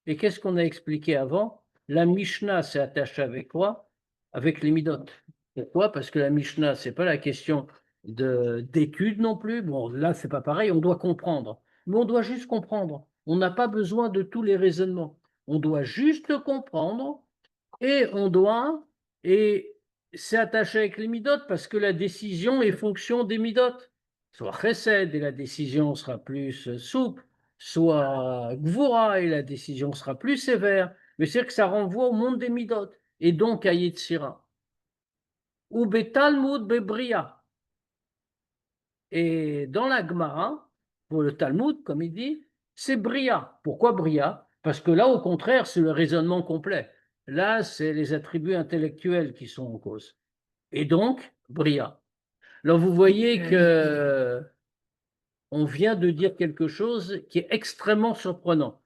Et qu'est-ce qu'on a expliqué avant? La Mishnah s'est attachée avec quoi? Avec les Midot. Pourquoi? Parce que la Mishnah, c'est pas la question d'études non plus. Bon, là, c'est pas pareil, on doit comprendre. Mais on doit juste comprendre. On n'a pas besoin de tous les raisonnements. On doit juste comprendre et et c'est attaché avec les midotes parce que la décision est fonction des midotes. Soit chesed et la décision sera plus souple, soit gvura et la décision sera plus sévère. Mais c'est que ça renvoie au monde des midotes et donc à Yetzira. Ou betalmud bebria. Et dans la Gemara, pour le Talmud, comme il dit, c'est bria. Pourquoi bria? Parce que là, au contraire, c'est le raisonnement complet. Là, c'est les attributs intellectuels qui sont en cause. Et donc, bria. Alors, vous voyez que on vient de dire quelque chose qui est extrêmement surprenant.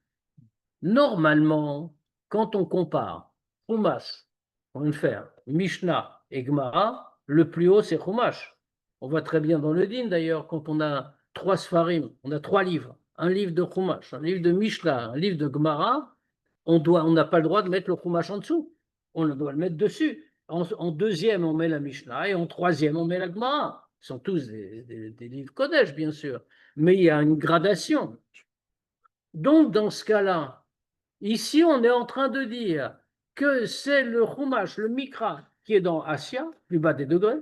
Normalement, quand on compare Chumash, on va faire Mishnah et Gemara, le plus haut c'est Chumash. On voit très bien dans le Din d'ailleurs, quand on a trois Sfarim, on a trois livres, un livre de Chumash, un livre de Mishnah, un livre de Gemara, on n'a pas le droit de mettre le Chumash en dessous, on doit le mettre dessus. En deuxième, on met la Mishnah et en troisième, on met la Gemara. Ce sont tous des livres Kodesh, bien sûr, mais il y a une gradation. Donc, dans ce cas-là, ici, on est en train de dire que c'est le Chumash, le Mikra, qui est dans Asya, plus bas des degrés.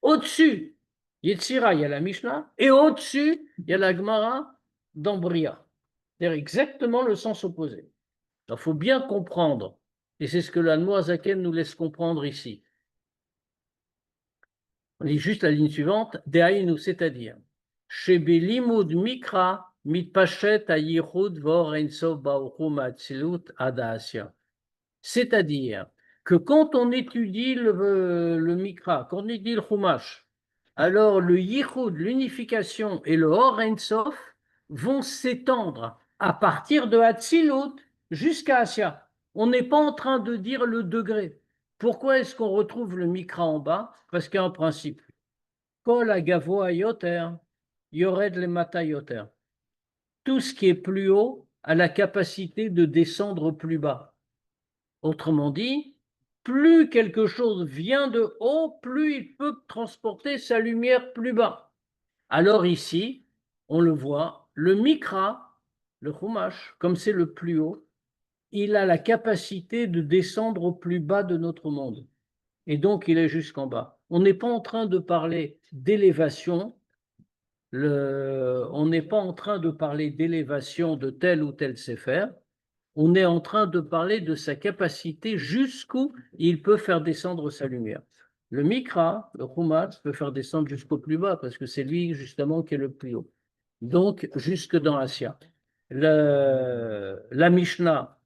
Au-dessus, Yetzira, il y a la Mishnah, et au-dessus, il y a la Gemara dans Bria. C'est-à-dire exactement le sens opposé. Il faut bien comprendre, et c'est ce que la Noazaken nous laisse comprendre ici. On lit juste la ligne suivante, Dehainu, c'est-à-dire, Shebelimud Mikra, mitpashet ayichud vor ensof ba'uchu ma'atzilut ada Asya. C'est-à-dire que quand on étudie le Mikra, quand on étudie le Chumash, alors le Yichud, l'unification et le Or Ein Sof vont s'étendre à partir de Hatzilut jusqu'à Asya. On n'est pas en train de dire le degré. Pourquoi est-ce qu'on retrouve le Mikra en bas? Parce qu'il y a un principe. Kol agavoa yoter, yored le mata yoter. Tout ce qui est plus haut a la capacité de descendre plus bas. Autrement dit, plus quelque chose vient de haut, plus il peut transporter sa lumière plus bas. Alors ici, on le voit, le Mikra, le Chumash, comme c'est le plus haut, il a la capacité de descendre au plus bas de notre monde. Et donc, il est jusqu'en bas. On n'est pas en train de parler d'élévation, on n'est pas en train de parler d'élévation de tel ou tel séfer, on est en train de parler de sa capacité jusqu'où il peut faire descendre sa lumière. Le Mikra, le Chumash, peut faire descendre jusqu'au plus bas, parce que c'est lui justement qui est le plus haut. Donc, jusque dans Asya. La Mishnah,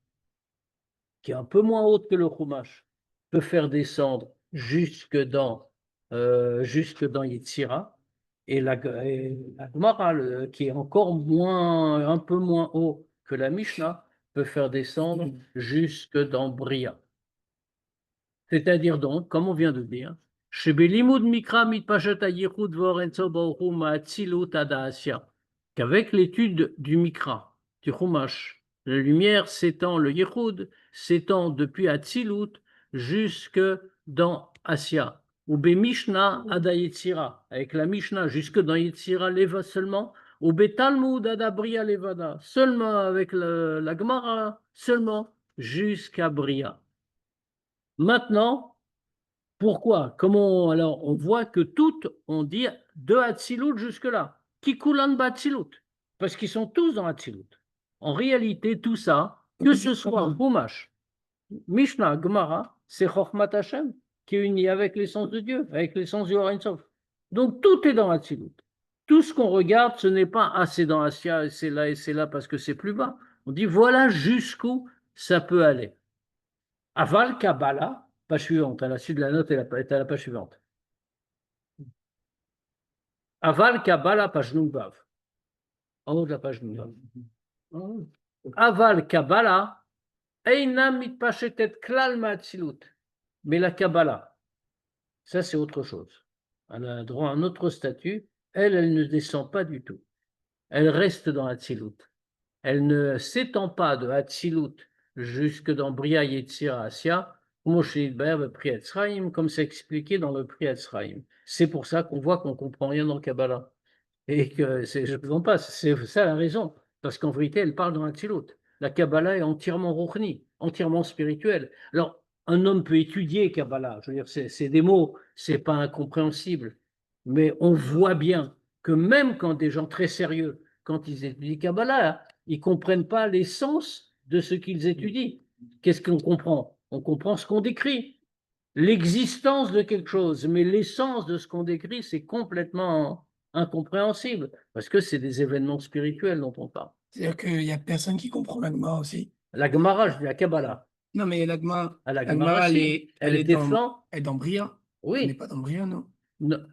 qui est un peu moins haute que le Chumash, peut faire descendre jusque dans Yetzira. Et la Gemara, qui est encore un peu moins haut que la Mishnah, peut faire descendre jusque dans Bria. C'est-à-dire donc, comme on vient de dire, qu'avec l'étude du Mikra, du Chumash, la lumière s'étend, le Yichud s'étend depuis Atzilut jusque dans Asya. Ou Mishnah ada Yetzira, avec la Mishnah jusque dans Yetzira leva seulement, ou Talmud ada Bria levada, seulement avec la Gemara, seulement jusqu'à Bria. Maintenant, pourquoi? Comment alors on voit que toutes on dit de Hatzilut jusque-là. Kikulan Batzilut. Parce qu'ils sont tous dans Hatzilut. En réalité, tout ça, que ce soit Chumash, Mishnah, Gemara, c'est Chochmat Hashem qui est uni avec l'essence de Dieu, avec l'essence du Or Ein Sof. Donc tout est dans Hatzilut. Tout ce qu'on regarde, ce n'est pas assez dans Asya et c'est là parce que c'est plus bas. On dit voilà jusqu'où ça peut aller. Aval Kabbalah, page suivante. À la suite de la note, elle est à la page suivante. Aval Kabbalah, page Nunvav. En haut de la page Nunvav. Aval Kabbalah, Eina mitpashetet klal ma'atzilut. Mais la Kabbalah, ça c'est autre chose. Elle a droit à un autre statut. Elle ne descend pas du tout. Elle reste dans Hatzilut. Elle ne s'étend pas de Hatzilut jusque dans Bria Yetzira Asya, comme c'est expliqué dans le Pri Etzraïm. C'est pour ça qu'on voit qu'on ne comprend rien dans le Kabbalah. Et que je ne plaisante pas, c'est ça la raison. Parce qu'en vérité, elle parle dans Hatzilut. La Kabbalah est entièrement ruchni, entièrement spirituelle. Alors, un homme peut étudier Kabbalah, je veux dire, c'est des mots, c'est pas incompréhensible. Mais on voit bien que même quand des gens très sérieux, quand ils étudient Kabbalah, ils ne comprennent pas l'essence de ce qu'ils étudient. Qu'est-ce qu'on comprend? On comprend ce qu'on décrit, l'existence de quelque chose, mais l'essence de ce qu'on décrit, c'est complètement incompréhensible, parce que c'est des événements spirituels dont on parle. C'est-à-dire qu'il n'y a personne qui comprend la Gemara aussi. La Gemara, je dis la Kabbalah. Non, mais la Gemara, La la Gemara, Gemara, si, elle descend. elle est dans Bria. Elle n'est Oui, pas dans Bria, non?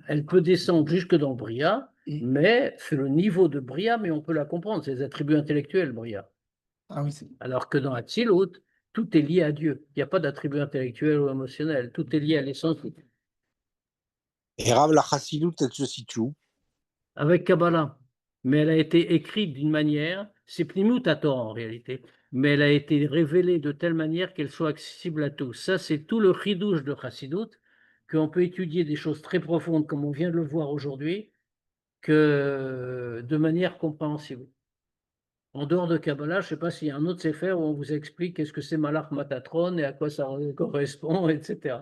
elle peut descendre jusque dans Bria, mais c'est le niveau de Bria, mais on peut la comprendre, c'est les attributs intellectuels, Bria. Ah oui, Alors que dans Hatzilut, tout est lié à Dieu. Il n'y a pas d'attribut intellectuel ou émotionnel. Tout est lié à l'essence. Et Rav, la Chassidut, elle se situe où? Avec Kabbalah. Mais elle a été écrite d'une manière, c'est Pnimut à Torah en réalité, mais elle a été révélée de telle manière qu'elle soit accessible à tous. Ça, c'est tout le chidouche de Chassidut, qu'on peut étudier des choses très profondes, comme on vient de le voir aujourd'hui, que de manière compréhensible. En dehors de Kabbalah, je ne sais pas s'il y a un autre sefer où on vous explique qu'est-ce que c'est Malach Matatron et à quoi ça correspond, etc.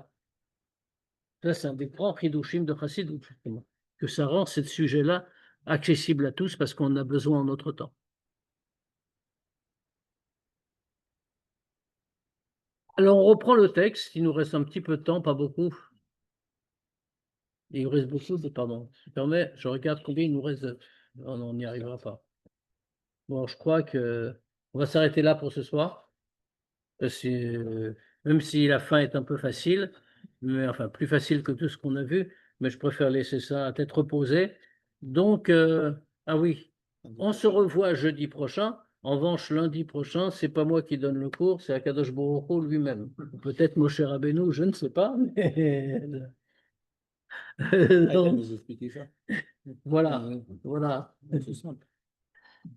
Ça, c'est un des grands chidushim de Chassidut, justement, que ça rend ce sujet-là accessible à tous parce qu'on a besoin en notre temps. Alors, on reprend le texte. Il nous reste un petit peu de temps, pas beaucoup. Il nous reste beaucoup de... Pardon, si tu permets, je regarde combien il nous reste de... Non, on n'y arrivera pas. Bon, je crois que on va s'arrêter là pour ce soir. Même si la fin est un peu facile, mais enfin plus facile que tout ce qu'on a vu, mais je préfère laisser ça à tête reposée. Donc, ah oui, on se revoit jeudi prochain. En revanche, lundi prochain, c'est pas moi qui donne le cours, c'est Akadosh Baruch Hu lui-même. Peut-être Moshe Rabbeinu, je ne sais pas, mais donc, nous expliquer ça. voilà, voilà. C'est simple.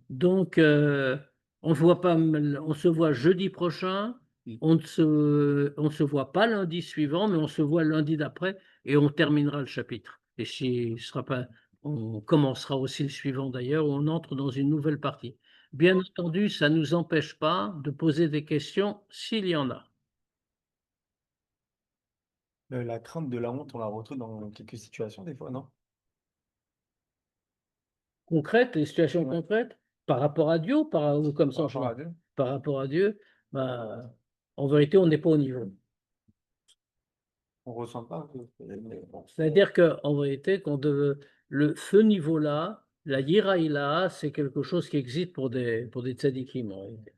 Donc, on se voit jeudi prochain. On ne se voit pas lundi suivant, mais on se voit lundi d'après et on terminera le chapitre. Et si ce sera pas, on commencera aussi le suivant d'ailleurs, où on entre dans une nouvelle partie. Bien entendu, ça ne nous empêche pas de poser des questions s'il y en a. La crainte de la honte, on la retrouve dans quelques situations des fois, non? Concrètes, les situations Ouais. concrètes, par rapport à Dieu ou ou comme ça, Par rapport à Dieu. par rapport à Dieu, bah, en vérité, on n'est pas au niveau. On ressent pas que... C'est-à-dire qu'en vérité, ce niveau-là, la yiraïla, c'est quelque chose qui existe pour des tzadikim, en réalité,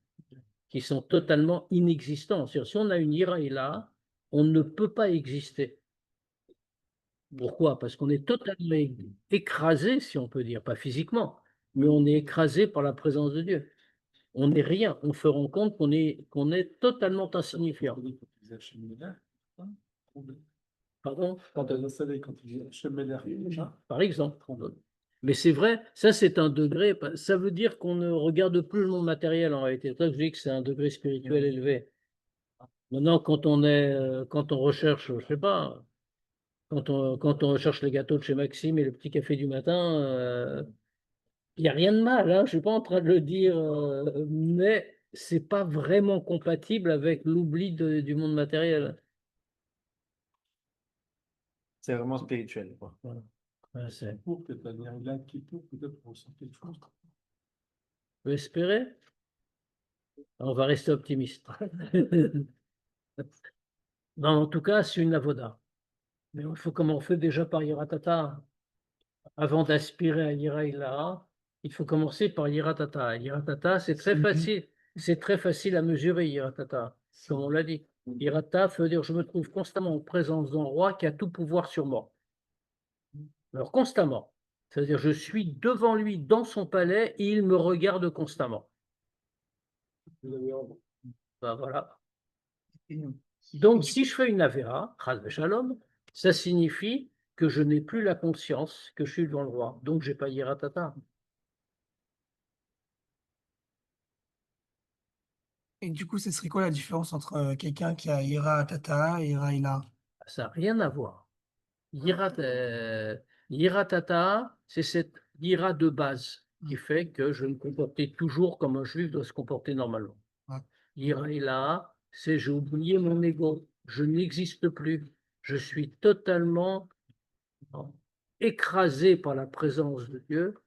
qui sont totalement inexistants. C'est-à-dire, si on a une yiraïla, on ne peut pas exister. Pourquoi? Parce qu'on est totalement écrasé, si on peut dire, pas physiquement, mais on est écrasé par la présence de Dieu. On n'est rien. On se rend compte qu'on est totalement insignifiant. Pardon? Quand elle installé, quand il Par exemple. Mais c'est vrai, ça c'est un degré, ça veut dire qu'on ne regarde plus le monde matériel en réalité. C'est pour ça que je dis que c'est un degré spirituel élevé. Maintenant, quand on recherche, je sais pas, quand on recherche les gâteaux de chez Maxime et le petit café du matin, il n'y a rien de mal, hein, je ne suis pas en train de le dire, mais c'est pas vraiment compatible avec l'oubli du monde matériel. C'est vraiment spirituel, quoi. Voilà. Ouais, Pour que tu as là qui peut peut-être ressentir quelque chose. on peut espérer. On va rester optimiste. Non, en tout cas, c'est une avoda. Mais il faut, comme on fait déjà par Yiratata, avant d'aspirer à Yiraïla, il faut commencer par Yiratata. Yiratata, c'est très facile. C'est très facile à mesurer, Yiratata, comme on l'a dit. Yirata veut dire je me trouve constamment en présence d'un roi qui a tout pouvoir sur moi. Alors, constamment. C'est-à-dire je suis devant lui dans son palais et il me regarde constamment. Ben, voilà. Donc, si je fais une avéra, chas v'shalom, ça signifie que je n'ai plus la conscience que je suis devant le roi. Donc, j'ai pas yiratata. Et du coup, ce serait quoi la différence entre quelqu'un qui a Ira Tata et Ira Ila? Ça n'a rien à voir. Yiratata, c'est cette ira de base qui fait que je me comportais toujours comme un juif doit se comporter normalement. Ouais. Ira Ila, c'est j'ai oublié mon ego, je n'existe plus, je suis totalement écrasé par la présence de Dieu.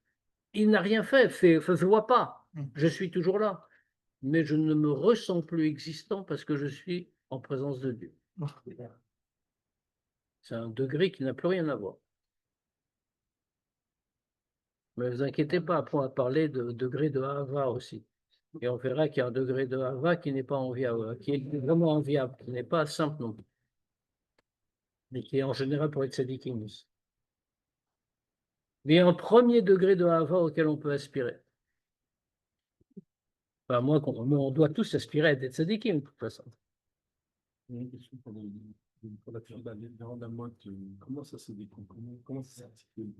Il n'a rien fait, je ne vois pas, je suis toujours là, mais je ne me ressens plus existant parce que je suis en présence de Dieu. C'est un degré qui n'a plus rien à voir. Mais ne vous inquiétez pas, après on va parler de degré de Hava aussi. Et on verra qu'il y a un degré de Hava qui n'est pas enviable, qui est vraiment enviable, qui n'est pas simple non plus, mais qui est en général pour être tzadikim. Mais il y a un premier degré de Hava auquel on peut aspirer. Enfin, on doit tous aspirer à être tzadikim, de toute façon. Une question pour la fila, les Randamot, comment ça se décompose? Comment ça s'articule?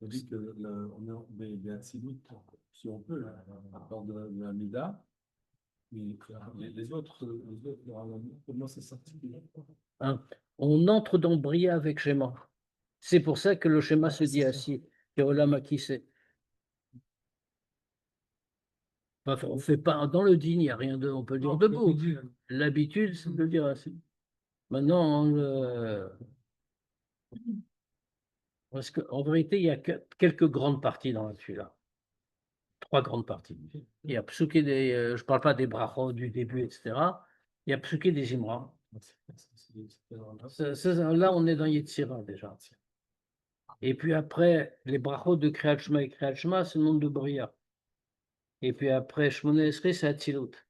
On dit que on est des Hatsidoutes, si on peut, à part de la Mida, mais les autres Randamot, comment ça s'articule? Hein, on entre dans Bria avec Shema. C'est pour ça que le schéma se dit assis. Olam Akissé. Enfin, on fait pas dans le digne, il n'y a rien de, on peut dire debout. L'habitude, c'est de dire assis. Maintenant, parce qu'en vérité, il y a quelques grandes parties dans la tefila. 3 grandes parties. Il y a Psuké je ne parle pas des brachot du début, etc. Il y a Psuké des Imra. Là, on est dans Yetzira déjà. Et puis après, les brachot de Kriyat Shema et Kriyat Shema, c'est le nom de Bria. Et puis après, Shmona Esrei, c'est Atzilut.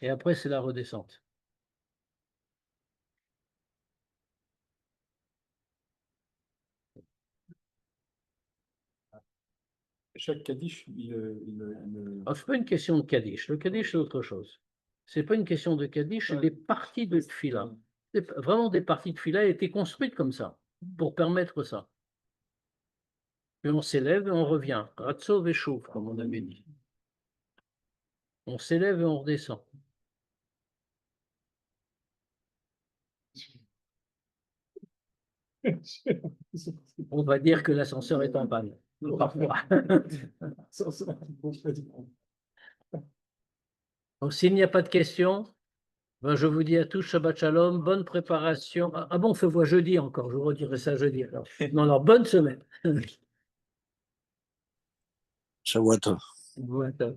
Et après, c'est la redescente. Chaque Kaddish, Ce n'est pas une question de Kaddish. Le Kaddish, c'est autre chose. Ce n'est pas une question de Kaddish, c'est des parties de Tfila. Vraiment des parties de Tfila étaient construites comme ça, pour permettre ça. Puis on s'élève et on revient. Ratso Veshuv, comme on avait dit. On s'élève et on redescend. On va dire que l'ascenseur est en panne. Parfois. Donc, s'il n'y a pas de questions, ben, je vous dis à tous Shabbat Shalom, bonne préparation. Ah bon, on se voit jeudi encore, je vous redirai ça jeudi. Alors. Non, alors, bonne semaine. Shavuot tov. Voilà.